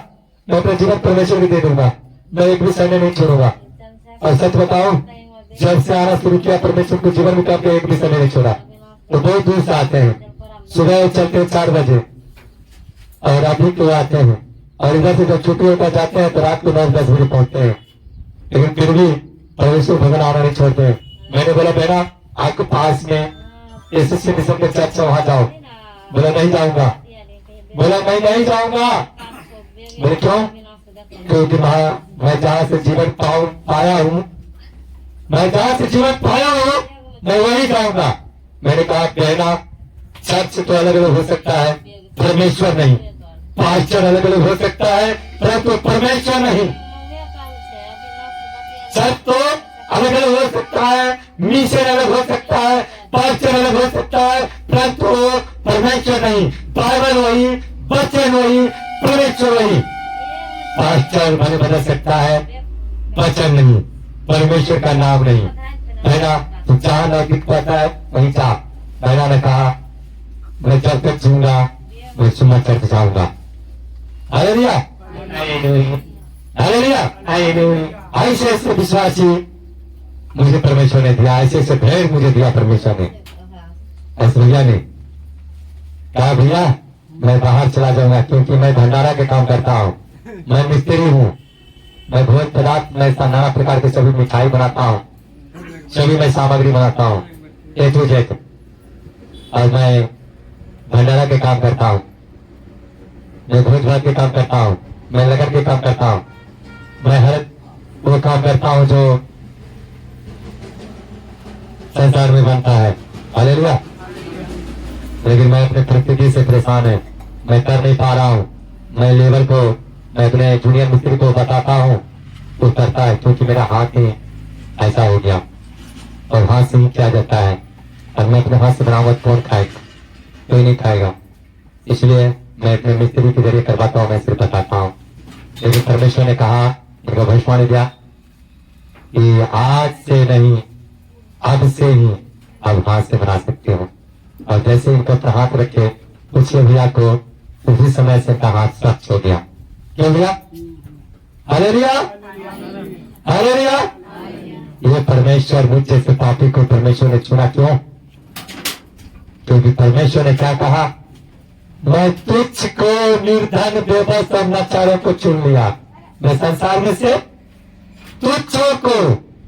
मैं अपना जीवन परमेश्वर को दे दूंगा, मैं एक भी संडे नहीं छोड़ूंगा। और सच बताऊं, जब से आना शुरू किया परमेश्वर को जीवन में, तब एक भी संडे नहीं छोड़ा। तो बहुत दूर से आते हैं, सुबह चलते हैं 4 बजे और अभी तो आते हैं, और इधर से जब छुट्टी होता जाते हैं तो रात को 9-10 बजे पहुंचते हैं। लेकिन फिर भी परमेश्वर भगवान आना नहीं छोड़ते हैं। मैंने बोला बेटा आपके पास में एसएससी मिशन के चर्च वहां जाओ। बोला नहीं जाऊंगा। बोला मैं नहीं जाऊंगा। बोले क्यों? क्योंकि मैं जहां से जीवन पाया हूं, मैं जहां से जीवन पाया हूं, मैं वही जाऊंगा। मैंने कहा कहना चर्च तो अलग अलग हो सकता है, परमेश्वर नहीं। पास्टर अलग अलग हो सकता है, परंतु परमेश्वर नहीं। चर्च तो अलग अलग हो सकता है, मिशन अलग हो सकता है, पास्टर अलग हो सकता है, परंतु परमेश्वर नहीं। बाइबल वही, वचन वही, परमेश्वर वही। पास्टर भले बदल सकता है, वचन नहीं, परमेश्वर का नाम नहीं है ना। तो जहां नजदीक पता है वहीं जा। पहला ने कहा मैं जब तक जीऊंगा मैं सुबह चर्च जाऊंगा। Hallelujah, hallelujah. ऐसे ऐसे विश्वासी मुझे परमेश्वर ने दिया, ऐसे ऐसे भेड़ मुझे दिया परमेश्वर ने। ऐसे भैया ने कहा भैया मैं बाहर चला जाऊंगा क्योंकि मैं भंडारा के काम करता हूँ, मैं मिस्त्री हूँ, मैं भोज पदार्थ में नाना प्रकार के सभी मिठाई बनाता हूँ, सभी मैं सामग्री बनाता हूँ ए टू जेड, और मैं भंडारा के काम करता हूँ, मैं भोज भात के काम करता हूँ, मैं लगन के काम करता हूँ, मैं हर वो काम करता हूँ जो संसार में बनता है। हालेलुया। लेकिन मैं अपने परिस्थिति से परेशान है, मैं कर नहीं पा रहा हूँ। मैं लेबर को, मैं अपने जूनियर मिस्त्री को बताता हूँ, वो करता है क्योंकि मेरा हाथ ही ऐसा हो गया और हाथ से ही किया जाता है, और मैं अपने हाथ से बरामद कौन खाएगा, कोई नहीं खाएगा। इसलिए मैं अपने मिस्त्री के जरिए करवाता हूँ, मैं सिर्फ बताता हूँ। लेकिन परमेश्वर ने कहा, उनको भविष्यवाणी दिया कि आज से नहीं, अब से ही अब हाथ से बना सकते हो। और जैसे इनका अपना हाथ रखे, पूछिए भैया को, उसी समय से इनका हाथ स्वच्छ हो गया। क्यों भैया? Hallelujah, hallelujah. ये परमेश्वर मुझ जैसे पापी को परमेश्वर ने चुना क्यों? क्योंकि परमेश्वर ने क्या कहा, मैं तुझको निर्धन बेबस और लाचारों को चुन लिया। मैं संसार में से तुच्छों को,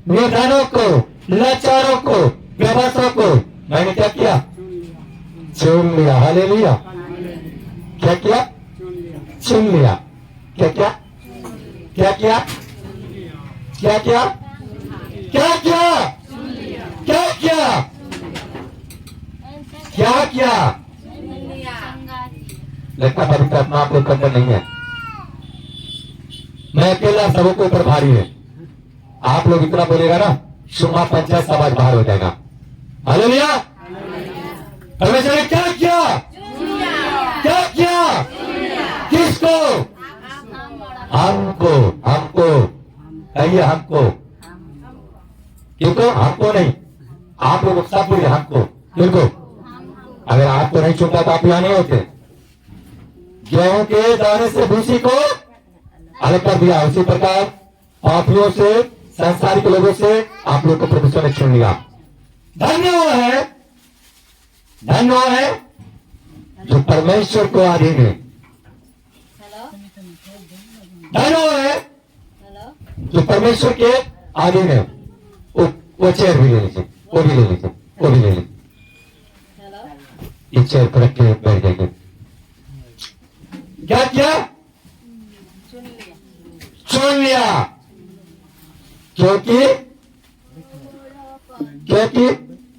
निर्धनों को, लाचारों को, बेबसों को मैंने क्या किया? चुन लिया। हालेलुया। क्या किया? चुन लिया। क्या क्या? क्या किया? क्या किया? क्या किया? क्या किया? क्या किया? लगता पवित्र आत्मा आप लोग के अंदर नहीं है। मैं अकेला सबों के ऊपर भारी है। आप लोग इतना बोलेगा ना, शुमा पंचायत समाज बाहर हो जाएगा। हालेलुया। परमेश्वर ने क्या किया? क्या किया? किसको? हमको, हमको कहिए, हमको। किनको? हमको नहीं, आप लोग सब बोलिए हमको। किनको? अगर आपको नहीं चुनता तो आप यहां नहीं होते। गेहूं के दाने से भूसी को अलग कर दिया, उसी प्रकार पापियों से, संसारिक लोगों से आप लोग को परमेश्वर ने चुन लिया। धन्य वो है, धन्य वो है जो परमेश्वर को अधीन है। धन्य वो है जो परमेश्वर के अधीन है। वो चेयर भी ले लीजिए, वो भी ले लीजिए, वो भी ले लीजिए। इस चेयर पर रख के बैठ जाएंगे। क्या किया? चुन लिया। क्योंकि क्योंकि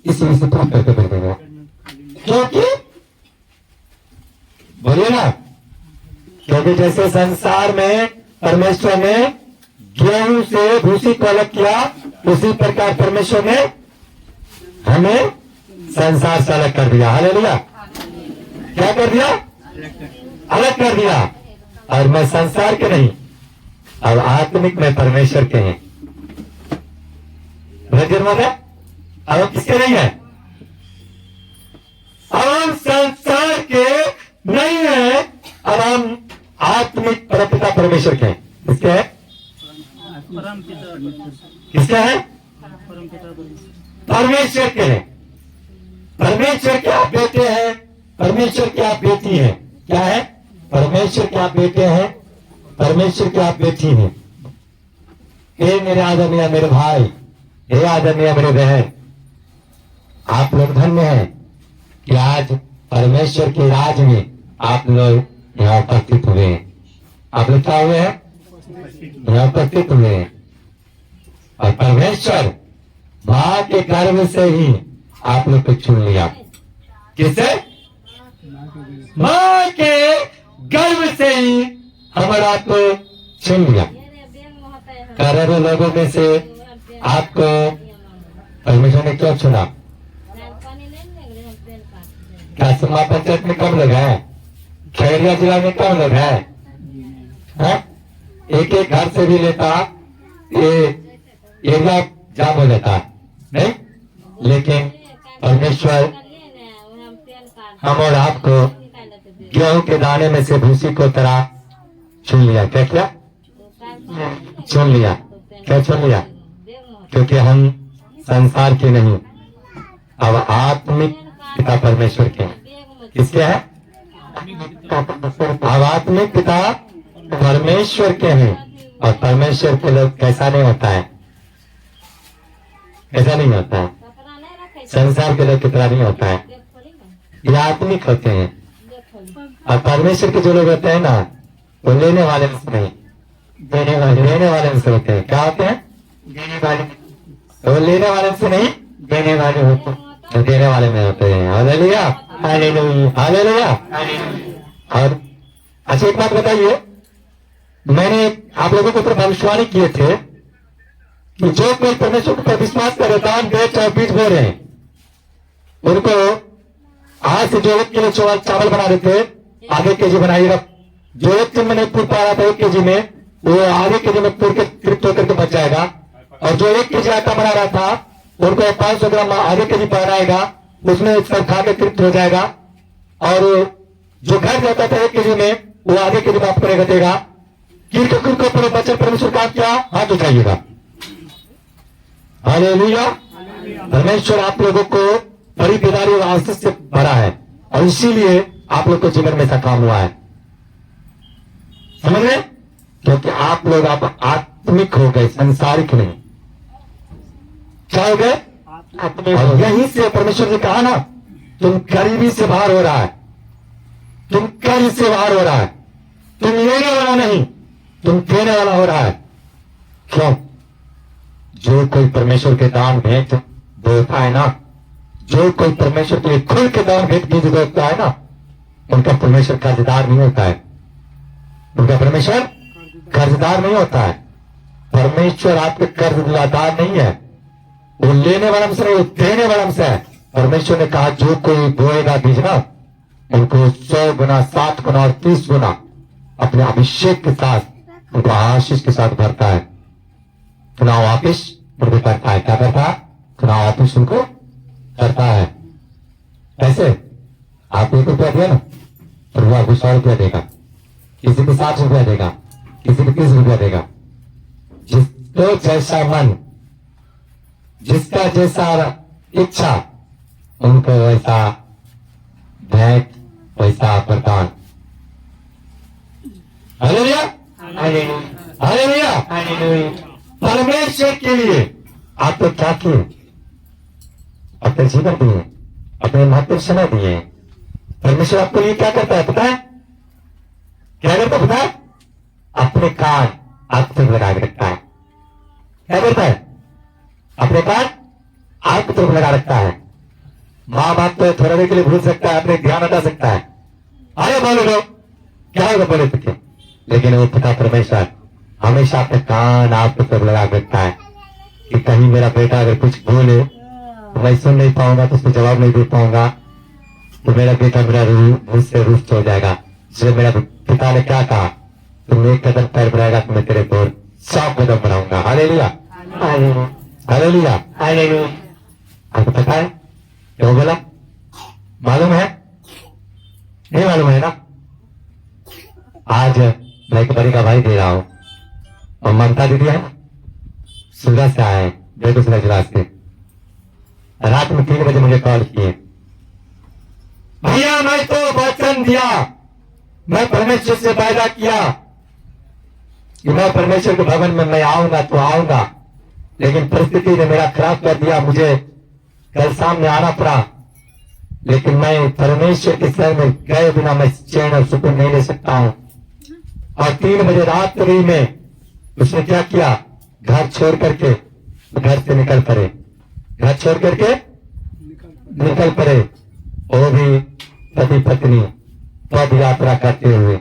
इसी से प्राप्त करके बैठ जाएगा। क्योंकि बोलिए ना, क्योंकि जैसे संसार में परमेश्वर ने गेहूं से भूसी को अलग किया, उसी प्रकार परमेश्वर ने हमें संसार से अलग कर दिया। हालेलुया। क्या कर दिया? अलग कर दिया। और मैं संसार के नहीं, अब आत्मिक में परमेश्वर के हैं। अब किसके नहीं है? अब हम संसार के नहीं है, अब हम आत्मिक परमपिता परमेश्वर के हैं। किसके हैं? किसके हैं? परमेश्वर के हैं। परमेश्वर के आप बेटे हैं, परमेश्वर की आप बेटी हैं। क्या है? परमेश्वर के आप बेटे हैं, परमेश्वर की आप बेटी हैं। हे मेरे आदरणीय मेरे भाई, हे आदरणीय मेरे बहन, आप लोग धन्य हैं कि आज परमेश्वर के राज में आप लोग यहाँ उपस्थित हुए हैं। आप लोग क्या हुए हैं? यहाँ उपस्थित हुए हैं। और परमेश्वर मां के गर्भ से ही आप लोग को चुन लिया। किससे? मां के गर्भ से ही हमारा को चुन लिया। करोड़ों लोगों में से आपको परमेश्वर ने क्यों चुना? सुरमा पंचायत में कम लोग हैं? खैरिया जिला में कम लोग हैं? हैं? एक एक घर से भी लेता ये एरिया जाम हो जाता है नहीं। लेकिन परमेश्वर हम और आपको गेहूं के दाने में से भूसी को तरह चुन लिया। क्या क्या चुन लिया? क्या चुन लिया? क्योंकि हम संसार के नहीं, अब आत्मिक पिता परमेश्वर के हैं। किसके हैं? अब आत्मिक पिता परमेश्वर के हैं। और परमेश्वर के लोग कैसा नहीं होता है? ऐसा नहीं होता है। संसार के लोग कितना नहीं होता है। ये आत्मिक होते हैं। और परमेश्वर के जो लोग होते हैं ना, वो लेने वाले में से नहीं, देने वाले में से होते हैं। क्या होते हैं? देने वाले। वो लेने वाले से नहीं, देने वाले होते हैं। देने वाले में होते हैं। Hallelujah, hallelujah, hallelujah. और अच्छा एक बात बताइए, मैंने आप लोगों को तो भविष्यवाणी किए थे कि जो कोई परमेश्वर पर विश्वास करे, दान दे, चाहे बीज बो रहे हैं, उनको आज से जो 1 किलो चावल बना देते, आधे केजी बनाइएगा। जो 1 दिन में नहीं पूर पा रहा था 1 केजी में, वो आधे केजी में पूर के तृप्त होकर के बच जाएगा। और जो 1 केजी आटा बना रहा था, उनको 500 ग्राम आधे केजी बनाएगा, उसमें सब खा के तृप्त हो जाएगा। और जो घर जाता था 1 केजी में, वो आधे केजी बाप करेगा देगा। किरको पूरे बचन परमेश्वर का क्या हाथ उठाइएगा। हालेलुया। परमेश्वर आप लोगों को बड़ी बीमारी और आशीष से भरा है, और इसीलिए आप लोग को जीवन में ऐसा काम हुआ है। समझ रहे? क्योंकि आप लोग आप आत्मिक हो गए, संसारिक नहीं। क्या हो गए? और यहीं से परमेश्वर ने कहा ना, तुम गरीबी से बाहर हो रहा है, तुम कर्ज से बाहर हो रहा है, तुम लेने वाला नहीं, तुम देने वाला हो रहा है। क्यों? जो कोई परमेश्वर के दान भेंट देता है ना, जो कोई परमेश्वर के लिए खुल के दान भेंट देता है ना, उनका परमेश्वर कर्जदार नहीं होता है। उनका परमेश्वर कर्जदार नहीं होता है। परमेश्वर आपके कर्जदार नहीं है। वो लेने वाला से नहीं, वो देने वाला से है। परमेश्वर ने कहा जो कोई बोएगा बीज ना, उनको 100 गुना, 60 गुना और 30 गुना अपने अभिषेक के साथ, उनको आशीष के साथ भरता है। चुनाव वापिस उनको करता है। क्या करता है? चुनाव वापिस उनको करता है। कैसे? आप 1 रुपया दिया ना, तो वो आपको 100 रुपया देगा, किसी को 60 रुपया देगा, किसी को 30 रुपया देगा। जिसको जैसा मन, जिसका जैसा इच्छा, उनको वैसा भेंट, वैसा प्रदान। Hallelujah, hallelujah, hallelujah. परमेश्वर के लिए आप तो क्या किए? अपने जीवन दिए, अपने महत्व समय दिए। परमेश्वर आपको लिए क्या करता है पता है? क्या करता है पता है? अपने कान आप तरफ लगा के रखता है। क्या करता है? अपने कान आपकी तरफ लगा रखता है। माँ बाप तो थोड़ा देर के लिए भूल सकता है, अपने ध्यान हटा सकता है। अरे बोलो लो क्या होगा बोले तुझे, लेकिन वो पिता परमेश्वर हमेशा अपने कान आपकी तरफ लगा के रखता है कि कहीं मेरा बेटा अगर कुछ बोले तो मैं सुन नहीं पाऊंगा, तो उसको जवाब नहीं दे पाऊंगा, तो मेरा बेटा मेरा मुझसे रुष्ट हो जाएगा। इसलिए मेरा पिता ने क्या कहा, तुम 1 कदम पैर बढ़ाएगा तो मैं तेरे को 100 कदम बढ़ाऊंगा। Hallelujah, hallelujah, hallelujah. आपको पता है क्यों बोला? मालूम है? नहीं मालूम है ना? आज मैं एक बड़ी गवाही दे रहा हूं, और ममता दीदी है, सूरत से आए, बेगूसराय जिला से। रात में 3 बजे मुझे कॉल किए, भैया मैं तो वचन दिया, मैं परमेश्वर से वायदा किया कि मैं परमेश्वर के भवन में मैं आऊंगा तो आऊंगा, लेकिन परिस्थिति ने मेरा खराब कर दिया, मुझे कल सामने आना पड़ा। लेकिन मैं परमेश्वर के शरण में गए बिना मैं चैन और सुकून नहीं ले सकता हूं। और 3 बजे रात्रि में उसने क्या किया, घर छोड़ करके घर से निकल पड़े, घर छोड़ करके निकल पड़े। वो भी पति पत्नी पद यात्रा करते हुए,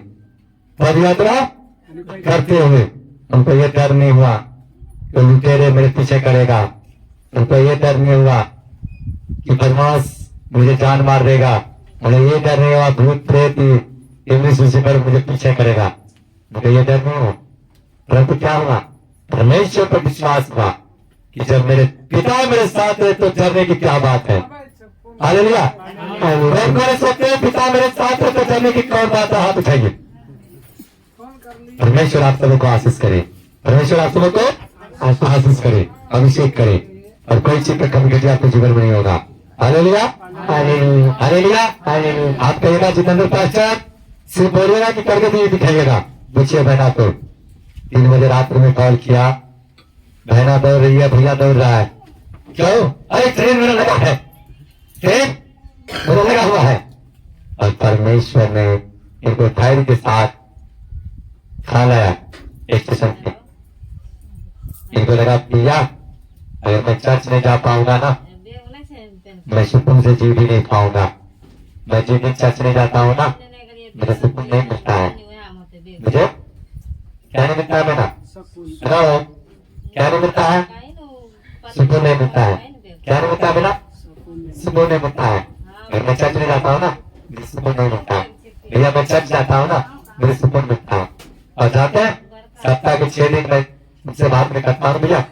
पद यात्रा करते हुए। उनको ये डर नहीं हुआ कि लुटेरे मेरे पीछे करेगा, उनको ये डर नहीं हुआ कि बदमाश मुझे जान मार देगा, मुझे ये डर नहीं हुआ भूत प्रेत इंग्लिश पर मुझे पीछे करेगा, मुझे ये डर नहीं हो। परंतु क्या हुआ, परमेश्वर पर विश्वास हुआ कि जब मेरे पिता मेरे साथ है तो डरने की क्या बात है। हालेलुया। लोग मेरे सोचते हैं पिता मेरे साथ है तो डरने की कौन बात है, हाथ उठाइए। परमेश्वर आप सबको आशीष करे, परमेश्वर आप सबको आशीष करे, अभिषेक करे, और कोई चीज का कमी घटी आपके जीवन में नहीं होगा। Hallelujah, hallelujah, hallelujah, hallelujah. आप कहिएगा जितेंद्र पास्टर सिर्फ बोलिएगा कि करके दिए दिखाइएगा। पूछिए बहना को, 3 बजे रात में कॉल किया, बहना दौड़ रही है, भैया दौड़ रहा है, क्यों? अरे ट्रेन मेरा लगा है, ट्रेन मेरा लगा हुआ है। और परमेश्वर ने इनको धैर्य के साथ खा लाया स्टेशन पे। इनको लगा भैया अगर मैं चर्च नहीं जा पाऊंगा ना, मैं सुकून से जी भी नहीं पाऊंगा। मैं जिस दिन चर्च नहीं जाता हूँ ना, मुझे सुकून नहीं मिलता है। मुझे क्या नहीं मिलता है बेटा? हेलो, क्या नहीं मिलता है? सुकून नहीं मिलता है। क्या नहीं मिलता है बेटा? सुकून नहीं मिलता है। अगर मैं चर्च नहीं जाता हूँ ना, मुझे सुकून नहीं मिलता है। भैया मैं चर्च जाता हूँ ना, मुझे सुकून मिलता है। और जाते हैं सप्ताह के 6 दिन में मुझसे बात नहीं करता हूँ भैया,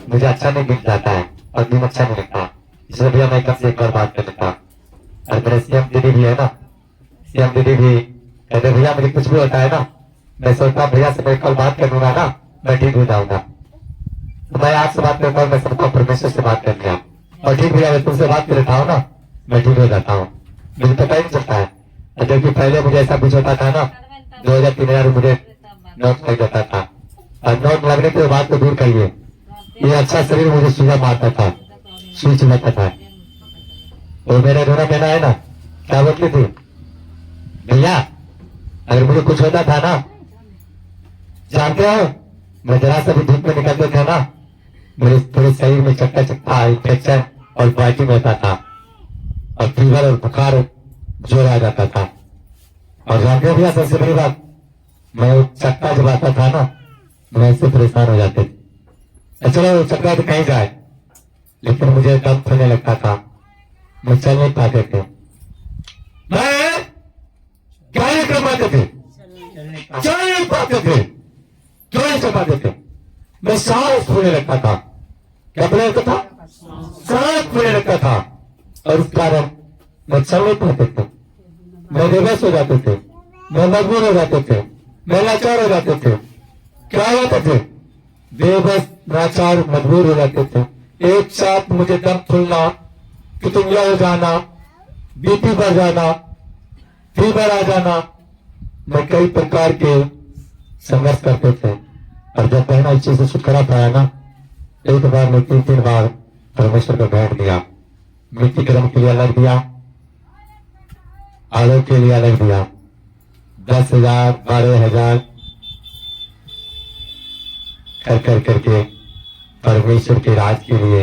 मुझे अच्छा नहीं मिल जाता है और दिन अच्छा नहीं लगता, इसलिए भैया मैं कब से एक बार बात कर लेता। और मेरे सीएम दीदी भी है ना, सीएम दीदी भी कहते भैया मुझे कुछ भी होता है ना, मैं सोचता हूँ भैया से मैं कल बात कर लूंगा ना, मैं ठीक हो जाऊंगा। तो मैं आपसे बात करता हूँ, मैं सबको परमेश्वर से बात कर लिया, और ठीक भैया मैं तुमसे बात कर लेता हूँ ना, मैं ठीक हो जाता हूँ। मुझे पता ही नहीं चलता है। जबकि पहले मुझे ऐसा कुछ होता था ना, 2000-3000 मुझे नोट लग जाता था, और नोट लगने के बाद तो दूर करिए, ये अच्छा शरीर मुझे सुझा मारता था, सुई चुनाता था। और मेरा रोना कहना है ना, क्या बोलती थी भैया अगर मुझे कुछ होता था ना, जानते हो मैं जरा सा भी धूप में निकलते थे ना, मेरे पूरे शरीर में चक्का चक्का इन्फेक्शन और वाइटिंग होता था, और फीवर और बुखार जोर आ जाता था। और जानते हो भैया सबसे बड़ी बात, मैं चक्का जब आता था ना, मैं इससे परेशान हो जाते थे। चलो चक्का तो कहीं जाए, लेकिन मुझे दम थोड़ने लगता था, मैं चल नहीं पाते थे, मैं क्या नहीं कर पाते थे, चल नहीं पाते थे, क्यों नहीं चल पाते थे? मैं सांस फूलने लगता था। क्या फूलने लगता था? सांस फूलने लगता था, और उस कारण मैं चल नहीं पाते थे, मैं बेबस हो जाते थे, मैं मजबूर हो जाते थे, मैं लाचार हो जाते थे। क्या होते थे? बेबस, लाचार, मजबूर हो जाते थे। एक साथ मुझे दम फूलना, पितुंगला हो जाना, बीपी बढ़ जाना, फीवर आ जाना, मैं कई प्रकार के संघर्ष करते थे। और जब पहला इस चीज से छुटकारा पाया ना, एक बार मैं 3 बार परमेश्वर को बैठ दिया, मिट्टी कर्म के लिए अलग दिया, आलू के लिए अलग दिया, 10,000 12,000 कर करके परमेश्वर के राज के लिए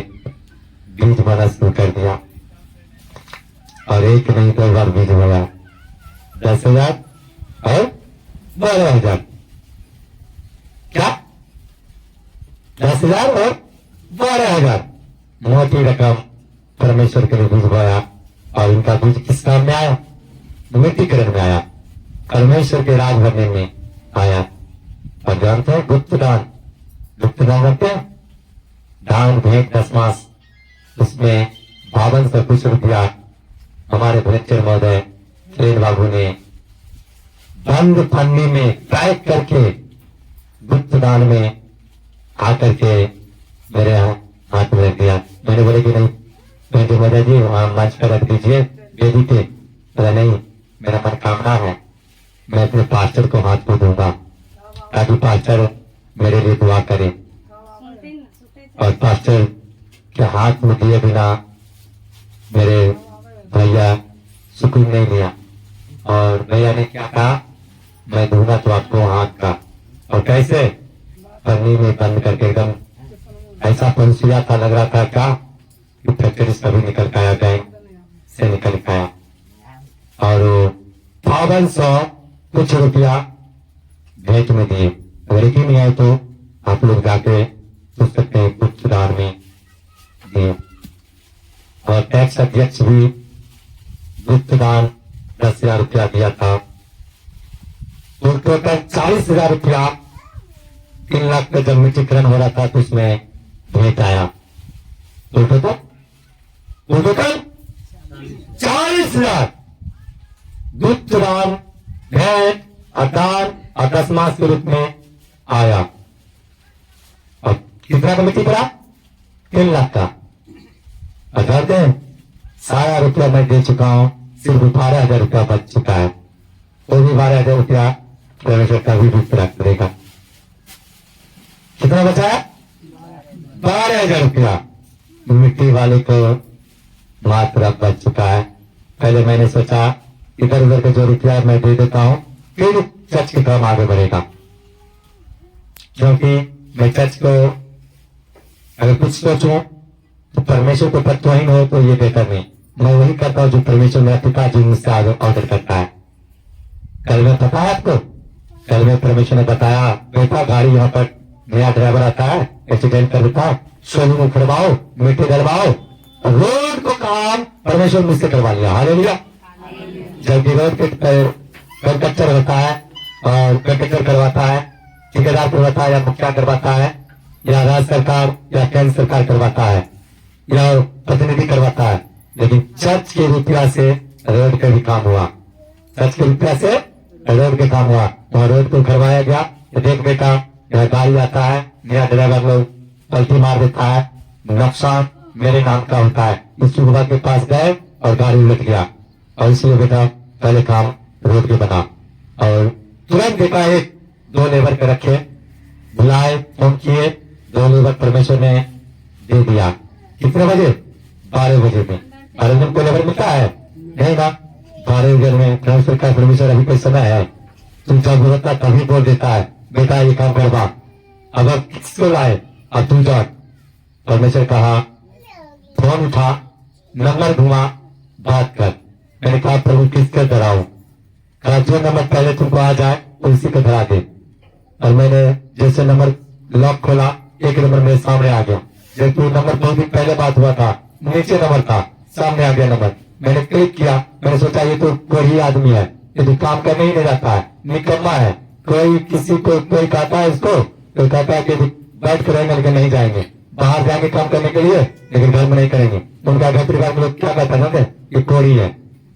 बीज बोना शुरू कर दिया। और एक नहीं 2 बार बीज बोया, 10,000 और 12,000। क्या? 10,000 और 12,000 मोटी रकम परमेश्वर के लिए बीज बोया। और इनका बीज किस काम में आया? मिट्टीकरण में आया, परमेश्वर के राज भरने में आया। और जानते हैं गुप्त दान, गुप्त दान करते हैं, दान भेंट दशमास, उसमें 52 कुछ रुपया हमारे भुवनेश्वर महोदय ट्रेन बाबू ने बंद पन्नी में पैक करके गुप्त दान में आकर के मेरे हाथ में रख दिया। मैंने बोले कि नहीं, मैं जो महोदय जी वहां मंच पर रख दीजिए वेदी पे। बोला नहीं, मेरा मनोकामना है, मैं अपने पास्टर को हाथ में दूंगा ताकि पास्टर मेरे लिए दुआ करे। और पास्टर के हाथ में दिए बिना मेरे भैया सुकून नहीं लिया। और भैया ने क्या कहा, मैं दूंगा तो आपको हाथ का। और कैसे? पन्नी में बंद करके, एकदम ऐसा पंसिया था, लग रहा था क्या कि फैक्ट्री से भी निकल के आया, बैंक से निकल के आया। और 52 कुछ रुपया भेंट में दिए। अगर यकीन नहीं आए तो आप लोग जाके पूछ सकते हैं, गुप्त दान में दिए। और टैक्स अध्यक्ष भी गुप्त दान 10,000 रुपया दिया था, तो टोटल 40,000 रुपया 3 लाख का जब मिट्टीकरण हो रहा था तो उसमें भेंट आया। तो टोटल 40,000 गुप्त दान, भेंट, अदान, अकस्मात के रूप में आया। अब कितना कमेटी पड़ा? 3 लाख का। और जानते हैं सारा रुपया मैं दे चुका हूं, सिर्फ 12,000 रुपया बच चुका है। तो भी 12,000 रुपया परमेश्वर का भी पूरा करेगा। कितना बचा है? 12,000 रुपया मिट्टी वाले को मात्र बच चुका है। पहले मैंने सोचा इधर उधर का जो रुपया मैं दे देता हूं, फिर चर्च के काम आगे बढ़ेगा, क्योंकि मैं चर्च को अगर कुछ सोचूं तो परमेश्वर को तत्वहीन हो तो ये बेहतर नहीं। मैं वही करता हूं जो परमेश्वर मेरा पिताजी मुझसे आगे ऑर्डर करता है। कल में पता है आपको, कल में परमेश्वर ने बताया बेटा गाड़ी यहाँ पर नया ड्राइवर आता है, एक्सीडेंट कर देता है, शोरूम में खड़वाओ, मिट्टी डलवाओ। रोड को काम परमेश्वर मुझसे करवा लिया। हालेलुया। जब भी रोड के कंट्रक्टर होता है और कंट्रक्टर करवाता है, ठेकेदार करवाता है, या मुखिया करवाता है, या राज्य सरकार या केंद्र सरकार करवाता है, या प्रतिनिधि करवाता है, लेकिन चर्च के रुपया से रोड का भी काम हुआ। चर्च के रुपया से रोड के काम हुआ। तो रोड को करवाया गया। देख बेटा यहाँ गाड़ी आता है, नया ड्राइवर लोग पलटी मार देता है, नुकसान मेरे नाम का होता है। इस युवा के पास गए और गाड़ी उलट गया, और इसलिए बेटा पहले काम रोड के बना। और तुरंत बेटा 1-2 लेबर के रखे, बुलाए, फोन किए, 2 लेबर परमेश्वर ने दे दिया। कितने बजे? 12 बजे में। 12 दिन को लेबर मिलता है नहीं ना। 12 बजे में ट्रांसफर का परमेश्वर अभी कोई समय है, तुम जब होता तभी बोल देता है बेटा ये काम करवा। अब किसको लाए? अब तू जा। परमेश्वर कहा फोन उठा, नंबर घुमा, बात कर। मैंने कहा प्रभु किसके धराऊं? कहा जो नंबर पहले तुमको आ जाए उसी को धरा दे। और मैंने जैसे नंबर लॉक खोला, एक नंबर मेरे सामने आ गया। जबकि नंबर 2 दिन पहले बात हुआ था, नीचे नंबर था, सामने आ गया नंबर। मैंने क्लिक किया, मैंने सोचा ये तो कोई आदमी है, ये तो काम करने ही नहीं जाता है, निकम्मा है। कोई किसी को कोई कहता है इसको, तो कहता है कि बैठ कर रहेंगे लेकिन नहीं जाएंगे, बाहर जाएंगे काम करने के लिए लेकिन घर में नहीं करेंगे। उनका घर परिवार में लोग क्या कहता है ये कोड़ी है,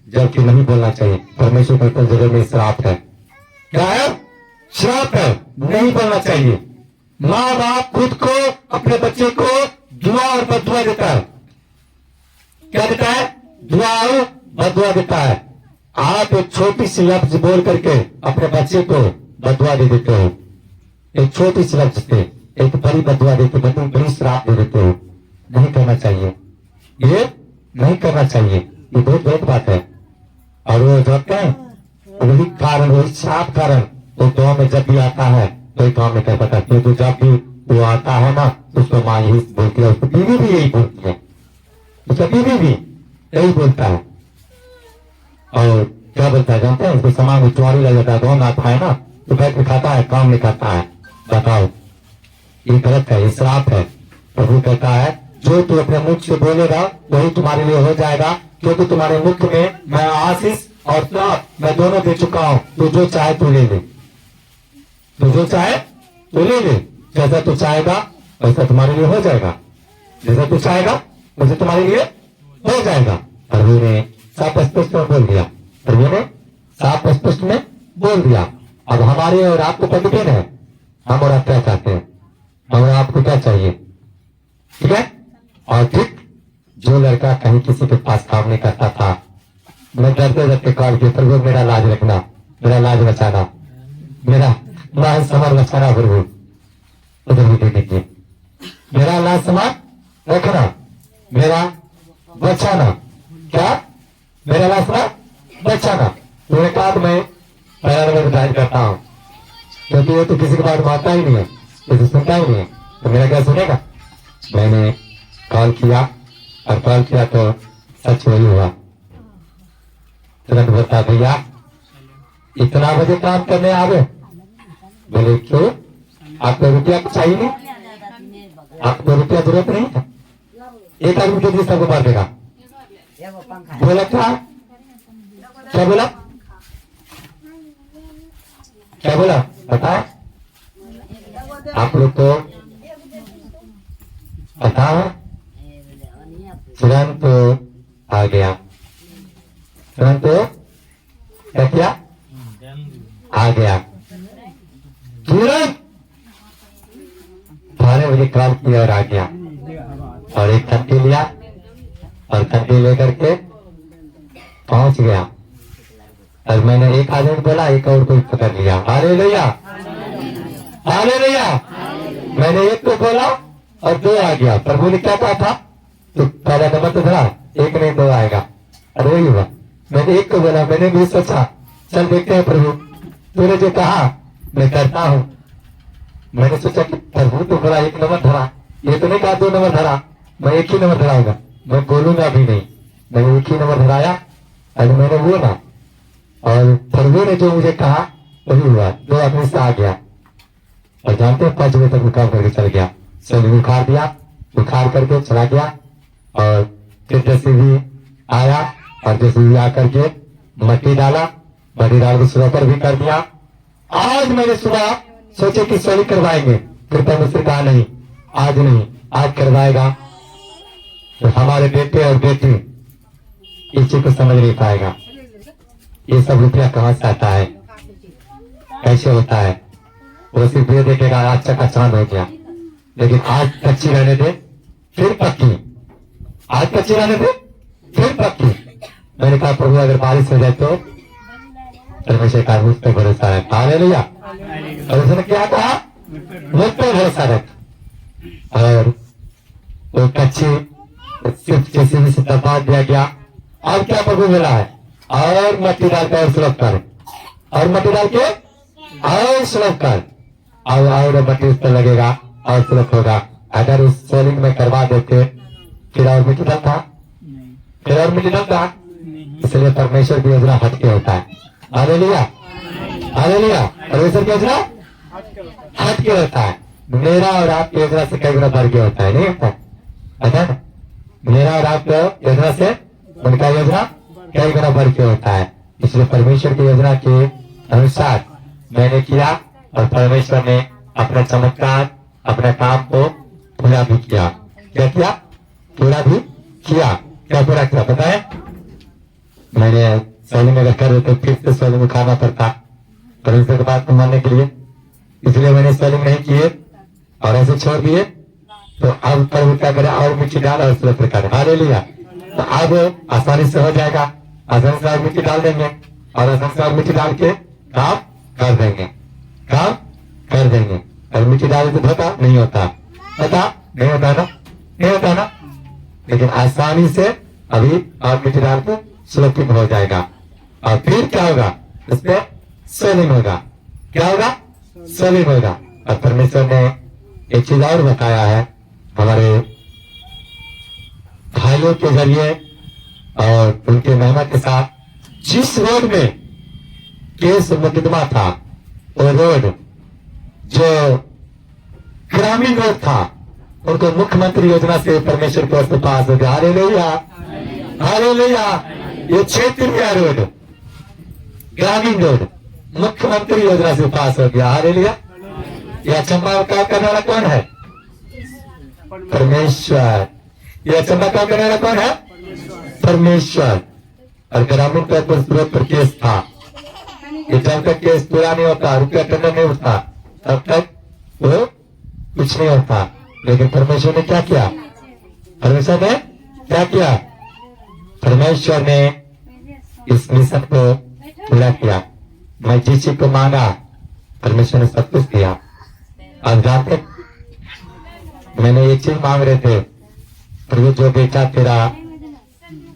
जबकि नहीं बोलना चाहिए। परमेश्वर का जगह में श्राप है। क्या है? श्राप है, नहीं बोलना चाहिए। माँ बाप खुद को अपने बच्चे को दुआ और बदुआ देता है। क्या देता है? दुआ और बदुआ देता है। आप एक छोटी सी लफ्ज बोल करके अपने बच्चे को बदुआ दे देते हो। एक छोटी सी लफ्ज से एक बड़ी बदुआ देते, बड़ी श्राप दे देते हो। नहीं करना चाहिए, ये नहीं करना चाहिए, ये बहुत गलत बात है। और वो जानते हैं वही कारण, वही श्राप कारण वो गाँव में जब भी आता है कोई काम नहीं कर पाता, क्योंकि जब भी वो आता है ना उसको माँ यही बोलती है, उसको बीवी भी यही बोलती है, उसका बीवी भी यही बोलता है। और क्या बोलता है जानते हैं? उसको सामान में चुहारी लग जाता है, गाँव में आता है ना तो बैठ के खाता है, काम नहीं करता है। बताओ, ये गलत है, ये श्राप है। प्रभु कहता है जो तू अपने मुख से बोलेगा वही तुम्हारे लिए हो जाएगा, क्योंकि तुम्हारे मुख में मैं आशीष और श्राप मैं दोनों दे चुका हूँ। तू जो चाहे तू ले ले, तू जो चाहे तू ले ले। जैसा तू चाहेगा वैसा तुम्हारे लिए हो जाएगा, जैसा तू चाहेगा वैसा तुम्हारे लिए हो जाएगा। प्रभु ने साफ स्पष्ट में बोल दिया, प्रभु ने साफ स्पष्ट में बोल दिया। अब हमारे और आपको पर डिपेंड है, हम और आप क्या चाहते हैं, हम और आपको क्या चाहिए, ठीक है? और ठीक जो लड़का कहीं किसी के पास काम नहीं करता था, मैं डरते डरते कॉल किया, प्रभु मेरा लाज रखना, मेरा लाज बचाना, मेरा मान सम्मान बचाना, प्रभु उधर भी दे दीजिए। मेरा लाज सम्मान रखना, मेरा बचाना। क्या? मेरा लाज सम्मान बचाना। मैंने कहा तो मैं पैर में विधायक करता हूँ, क्योंकि ये तो किसी की बात मानता ही नहीं है, किसी सुनता ही नहीं है, तो मेरा क्या सुनेगा। मैंने कॉल किया और कॉल किया तो सच वही हुआ। तुरंत बता भैया इतना बजे काम करने आ गए? बोले क्यों, आपको रुपया चाहिए नहीं? आपको रुपया जरूरत नहीं है? एक आदमी के लिए सबको मार देगा। बोला था क्या बोला? क्या बोला बताओ? आप लोग को पता है? तुरंत आ गया, तुरंत क्या किया? आ गया तुरंत 12 बजे कॉल किया और आ गया, और एक कंटी लिया और कंटी लेकर के पहुंच गया। और मैंने एक आदमी को बोला, एक और कोई पकड़ लिया। Hallelujah, hallelujah. मैंने एक को बोला और 2 आ गया। प्रभु ने क्या कहा था? तो पहला नंबर तो धरा, एक नहीं 2 आएगा। और वही हुआ। मैंने एक को बोला, मैंने भी सोचा चल देखते हैं प्रभु, तूने जो कहा मैं करता हूँ। मैंने सोचा कि प्रभु तो बोला 1 नंबर धरा, ये तो नहीं कहा 2 नंबर धरा, मैं 1 ही नंबर धराऊंगा, मैं बोलूंगा भी नहीं। मैंने 1 ही नंबर धराया और मैंने बोला, और प्रभु ने जो मुझे कहा वही हुआ। 2 आदमी से आ गया और जानते हैं 5 बजे तक वो काम करके चल गया। सब बुखार दिया, बुखार करके चला गया। और फिर जैसे भी आया और जैसे भी आकर के मट्टी डाला, मट्टी डाल के सुबह पर भी कर दिया। आज मैंने सुबह सोचे कि सोली करवाएंगे, फिर परमेश्वर कहा नहीं, आज नहीं, आज करवाएगा। तो हमारे बेटे और बेटी इस चीज को समझ नहीं पाएगा, ये सब रुपया कहाँ से आता है, कैसे होता है। वो सिर्फ ये देखेगा आज का चांद हो गया, लेकिन आज कच्ची रहने दे फिर पक्की, आज कच्ची रहने दे फिर पक्की। मैंने कहा प्रभु अगर बारिश हो जाए तो परमेश्वर का मुझ पर भरोसा है। हालेलुया। और उसने क्या कहा? मुझ पर भरोसा रख। और वो कच्ची सिर्फ जेसीबी से दबा दिया गया। और क्या प्रभु मिला है? और मट्टी डाल कर सुलभ कर, और मट्टी डाल के और सुलभ कर, और मट्टी उस पर लगेगा और सुलभ होगा। अगर उस सोलिंग में करवा देते फिर और मिट्टी डालता, फिर और मिट्टी डालता। इसलिए परमेश्वर की योजना हटके होता है। Hallelujah, hallelujah. परमेश्वर की योजना हटके होता है। मेरा और आपकी योजना से कई गुना बढ़ के होता है, नहीं होता? अच्छा ना? मेरा और आपकी योजना से उनका योजना कई गुना बढ़ के होता है। इसलिए परमेश्वर की योजना के अनुसार मैंने किया और परमेश्वर ने अपना चमत्कार, अपने काम को पूरा भी किया। क्या किया? पूरा भी किया। क्या पूरा किया पता है? मैंने सोली में कर रहे तो फिर से सोली में खाना पड़ता परमेश्वर की बात को मानने के लिए, इसलिए मैंने सोली नहीं किए और ऐसे छोड़ दिए। तो अब प्रभु क्या करे? और मिट्टी डाल और सुलभ करे। हालेलुया। तो अब आसानी से हो जाएगा, आसानी से मिट्टी डाल देंगे और आसानी से मिट्टी डाल के काम कर देंगे, काम कर देंगे। और मिट्टी डाल तो धोता नहीं होता, पता नहीं होता ना, नहीं होता ना। लेकिन आसानी से अभी और मिट्टी डाल के सुलभ हो जाएगा। और फिर क्या होगा? उस पर सोलिंग होगा। क्या होगा? सोलिंग होगा। और परमेश्वर ने एक चीज और बताया है हमारे भाइयों के जरिए और उनके मेहनत के साथ। जिस रोड में केस मुकदमा था, वो रोड जो ग्रामीण रोड था, उनको मुख्यमंत्री योजना से परमेश्वर के पास हो गया। Hallelujah, hallelujah. ये क्षेत्रीय रोड, ग्रामीण रोड मुख्यमंत्री योजना से पास हो गया। हालेलुया। यह अचंबा का काम करने वाला कौन है? परमेश्वर। यह अचंबा काम करने वाला कौन है? परमेश्वर। और ग्रामीण पर केस था, ये जब तक केस पूरा नहीं होता, रुपया टेंडर नहीं उठता, तब तक वो कुछ नहीं होता। लेकिन परमेश्वर ने क्या किया? परमेश्वर ने क्या किया? परमेश्वर ने इस मिशन को पूरा किया। मैं जिस चीज को मांगा परमेश्वर ने सब कुछ दिया। आप जानते, मैंने एक चीज मांग रहे थे, प्रभु जो बेटा तेरा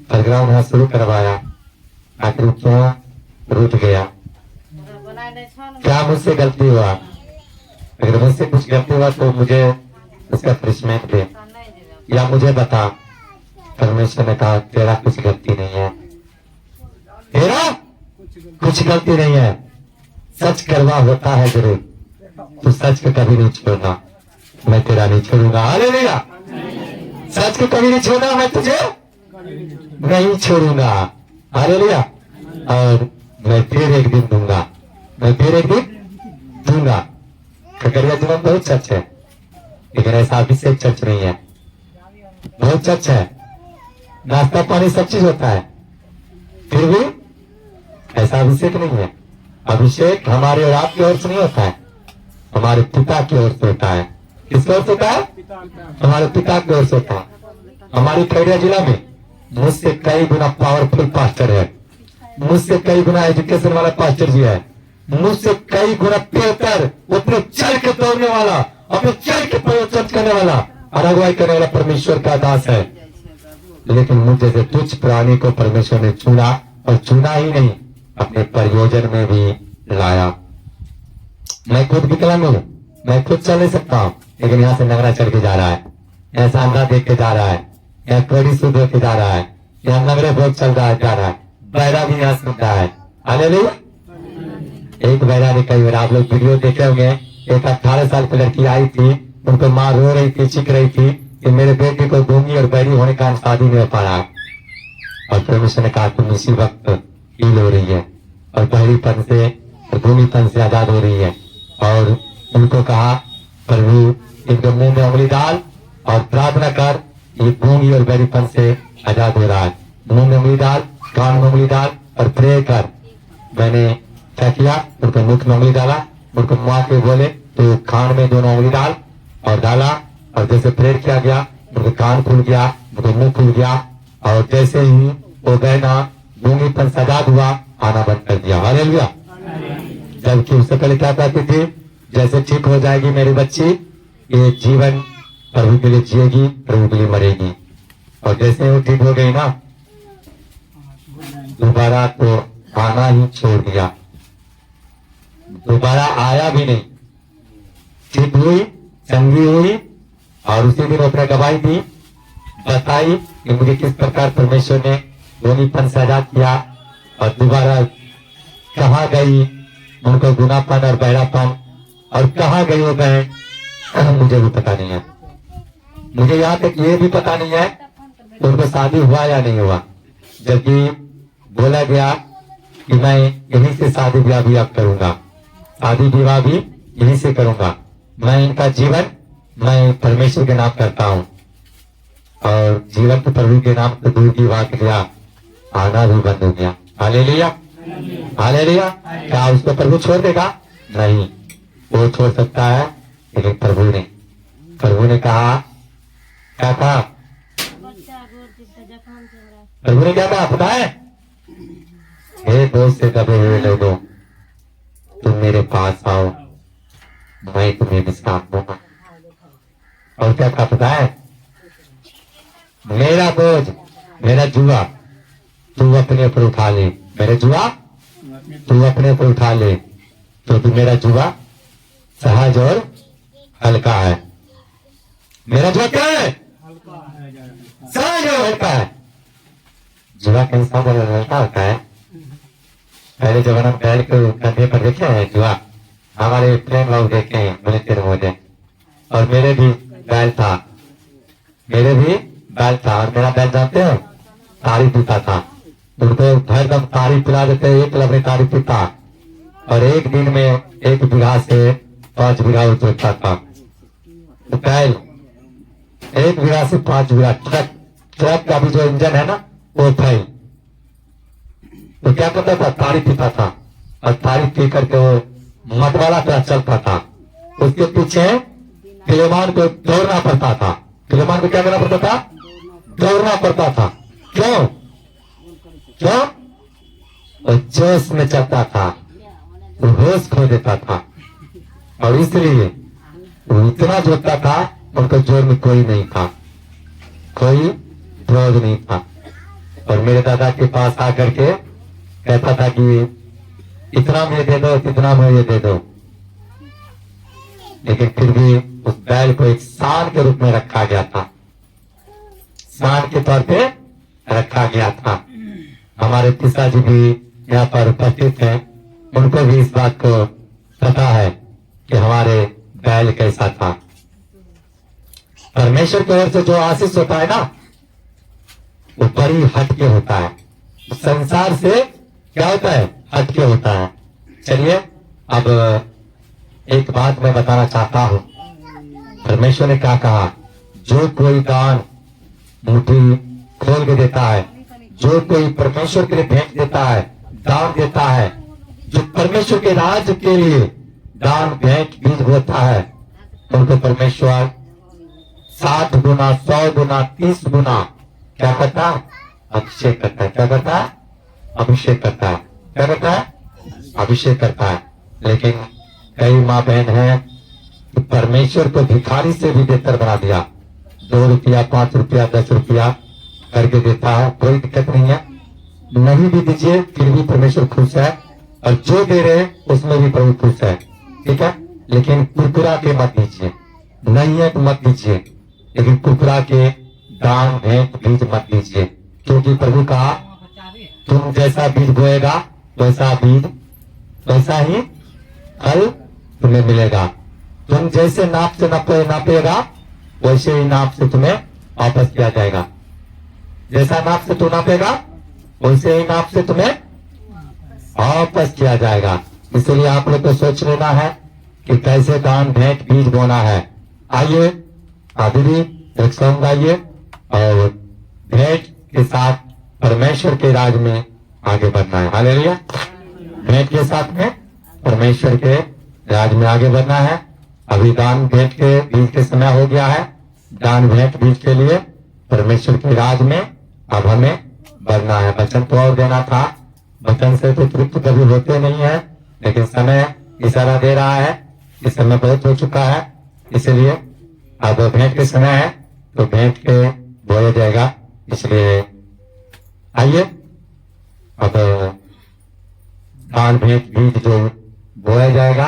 प्रोग्राम यहाँ शुरू करवाया, आखिर क्यों रूठ गया? क्या मुझसे गलती हुआ? अगर मुझसे कुछ गलती हुआ तो मुझे उसका पनिशमेंट दे, या मुझे बता। परमेश्वर ने कहा तेरा कुछ गलती नहीं है, तेरा कुछ गलती नहीं है। सच करवा होता है जरूर, तो सच को कभी नहीं छोड़ना, मैं तेरा नहीं छोड़ूंगा। हालेलुया। सच को कभी नहीं छोड़ना, मैं तुझे नहीं छोड़ूंगा। हालेलुया। और मैं फिर एक दिन दूंगा, मैं फिर एक दिन दूंगा। खगड़िया जिला में बहुत चर्च है, लेकिन ऐसा अभिषेक चर्च नहीं है। बहुत चर्च है, नाश्ता पानी सब चीज होता है, फिर भी ऐसा अभिषेक नहीं है। अभिषेक हमारे और आपकी ओर से नहीं होता है, हमारे पिता की ओर से होता है। किसकी ओर से होता है? हमारे पिता की ओर से होता है। हमारी खगड़िया जिला में मुझसे कई गुना पावरफुल पास्टर है, मुझसे कई गुना एजुकेशन वाला पास्टर जी है, मुझसे कई गुना बेहतर अपने चल के दौड़ने वाला, अपने चल के प्रवचन करने वाला और अगुवाई करने वाला परमेश्वर का दास है। लेकिन मुझ जैसे तुच्छ प्राणी को परमेश्वर ने चुना, और चुना ही नहीं, अपने प्रयोजन में भी लाया। मैं खुद विकलांग हूँ, मैं खुद चल नहीं सकता हूँ, लेकिन यहाँ से नगरा चढ़ के जा रहा है, यहाँ से अंधा देख के जा रहा है, यहाँ कड़ी शुद्ध होके जा रहा है, यहाँ नगरे भोग चल रहा है, जा रहा है। बैरा भी यहाँ सुनता है। हालेलुया। एक बैरा ने कई बार, आप लोग वीडियो देखे होंगे, एक 18 साल की लड़की आई थी, उनको माँ रो रही थी, चीख रही थी कि मेरे बेटे को गूंगी और बैरी होने का शादी नहीं हो पा रहा। और परमेश्वर ने कहा तुम इसी वक्त हील हो रही है और बहरीपन से और गूंगीपन से आजाद हो रही है। और उनको कहा प्रभु इनके मुंह में उंगली डाल और प्रार्थना कर, ये गूंगी और बहरीपन से आजाद हो रहा है। मुंह में उंगली डाल, कान में उंगली डाल और प्रे कर। मैंने क्या किया, उनको मुख में उंगली डाला, उनको माँ के बोले तो कान में दोनों उंगली डाल और डाला, और जैसे प्रेयर किया गया उनको कान खुल गया, उनको मुंह खुल गया, और जैसे ही वो बहना गूंगीपन से आजाद हुआ, आना बंद कर दिया। हालेलुया। जबकि उससे पहले क्या कहती थी, जैसे ठीक हो जाएगी मेरी बच्ची, ये जीवन प्रभु के लिए जिएगी, प्रभु के लिए मरेगी। और जैसे वो ठीक हो गई ना, दोबारा तो आना ही छोड़ दिया, दोबारा आया भी नहीं। ठीक हुई, चंगी हुई, और उसी दिन अपने गवाही दी, बताई कि मुझे किस प्रकार परमेश्वर ने गूंगीपन से आजाद किया। और दोबारा कहाँ गई उनको गुनापन और बहरापन, और कहाँ गई वो बहन मुझे भी पता नहीं है। मुझे यहाँ तक ये भी पता नहीं है कि उनको शादी हुआ या नहीं हुआ, जबकि बोला गया कि मैं यहीं से शादी ब्याह भी अब करूंगा, शादी विवाह भी यहीं से करूंगा। मैं इनका जीवन मैं परमेश्वर के नाम करता हूँ, और जीवन तो प्रभु के नाम से दूर की बात गया, आना भी बंद हो गया। Hallelujah, hallelujah. क्या उसको प्रभु छोड़ देगा? नहीं, वो छोड़ सकता है, लेकिन प्रभु ने कहा, क्या कहा? प्रभु ने क्या कहा पता है? हे दोस्त से दबे हुए लोगों, तुम मेरे पास आओ, मैं तुम्हें विश्राम दूंगा। और क्या कहा पता है? मेरा बोझ, मेरा जुआ तू अपने ऊपर उठा ले, मेरे जुआ तू अपने ऊपर उठा ले, तो तू मेरा जुआ सहज और हल्का है। मेरा जुआ क्या है? सहज और हल्का है। जुआ कहीं सहज और हल्का होता है? पहले जमाना में बैल को कंधे पर देखे हैं जुआ, हमारे प्रेम लोग देखे हैं, बोले तेरे मुझे। और मेरे भी बैल था, मेरे भी बैल था, और मेरा बैल जानते हो तारी पीता था। उनको हरदम तारी पिला देते, एक लबड़े तारी पीता, और एक दिन में 1 बीघा से 5 बीघा जोतता था। तो बैल 1 बीघा से 5 बीघा, ट्रक का भी जो इंजन है ना वो था। तो क्या करता था, तारी पीता था, और तारी पी करके वो मतवाला तरह चलता था। उसके पीछे फिलेमान को दौड़ना पड़ता था। फिलेमान को क्या करना पड़ता था? दौड़ना पड़ता था। क्यों? क्यों? और जोश में चलता था, वो होश खो देता था, और इसलिए वो इतना जोतता था, उनको जोर में कोई नहीं था, कोई विरोध नहीं था। और मेरे दादा के पास आकर के कहता था कि इतना मुझे दे दो, इतना मुझे दे दो, लेकिन फिर भी उस बैल को एक शान के रूप में रखा गया था, शान के तौर पे रखा गया था। हमारे पिताजी भी यहाँ पर उपस्थित हैं, उनको भी इस बात को पता है कि हमारे बैल कैसा था। परमेश्वर की ओर से जो आशीष होता है ना, वो बड़ी हटके होता है, संसार से क्या होता है, हटके होता है। चलिए अब एक बात मैं बताना चाहता हूँ। परमेश्वर ने क्या कहा, जो कोई दान मुट्ठी खोल के देता है, जो कोई परमेश्वर के लिए भेंट देता है, दान देता है, जो परमेश्वर के राज के लिए दान भेंट बीज होता है, उनको परमेश्वर 60 गुना, 100 गुना, 30 गुना क्या करता है, अभिषेक करता है। क्या करता है, अभिषेक करता है। क्या करता है, अभिषेक करता है। लेकिन कई माँ बहन है कि परमेश्वर को भिखारी से भी बेहतर बना दिया। 2 रुपया, 5 रुपया, 10 रुपया करके देता है, कोई दिक्कत नहीं है, नहीं भी दीजिए फिर भी परमेश्वर खुश है, और जो दे रहे उसमें भी प्रभु खुश है। ठीक है, लेकिन कुरकुरा के मत दीजिए, नहीं है तो मत दीजिए, लेकिन कुरकुरा के दान भेंट बीज मत दीजिए, क्योंकि प्रभु कहा तुम जैसा बीज बोएगा वैसा बीज वैसा ही फल तुम्हें मिलेगा। तुम जैसे नाप से नापेगा वैसे ही नाप से तुम्हें वापस किया जाएगा। जैसा नाप से तू नापेगा वैसे ही नाप से तुम्हें वापस किया जाएगा। इसलिए आप लोग को सोच लेना है कि कैसे दान भेंट बीज बोना है। आइए अभी भी एक सॉन्ग गाइए और भेंट के साथ परमेश्वर के राज में आगे बढ़ना है। हालेलुया। भेंट के साथ में परमेश्वर के राज में आगे बढ़ना है। अभी दान भेंट के बीज के समय हो गया है। दान भेंट बीज के लिए परमेश्वर के राज में अब हमें बढ़ना है। वचन तो और देना था, वचन से तो तृप्त कभी होते नहीं है, लेकिन समय इशारा दे रहा है कि समय बहुत हो चुका है, इसलिए अब भेंट के समय है तो भेंट के बोया जाएगा। इसलिए आइए अब दान भेंट बीज जो बोया जाएगा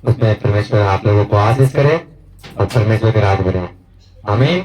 उसमें परमेश्वर आप लोगों को आशीष करे और परमेश्वर के राज बने। आमीन।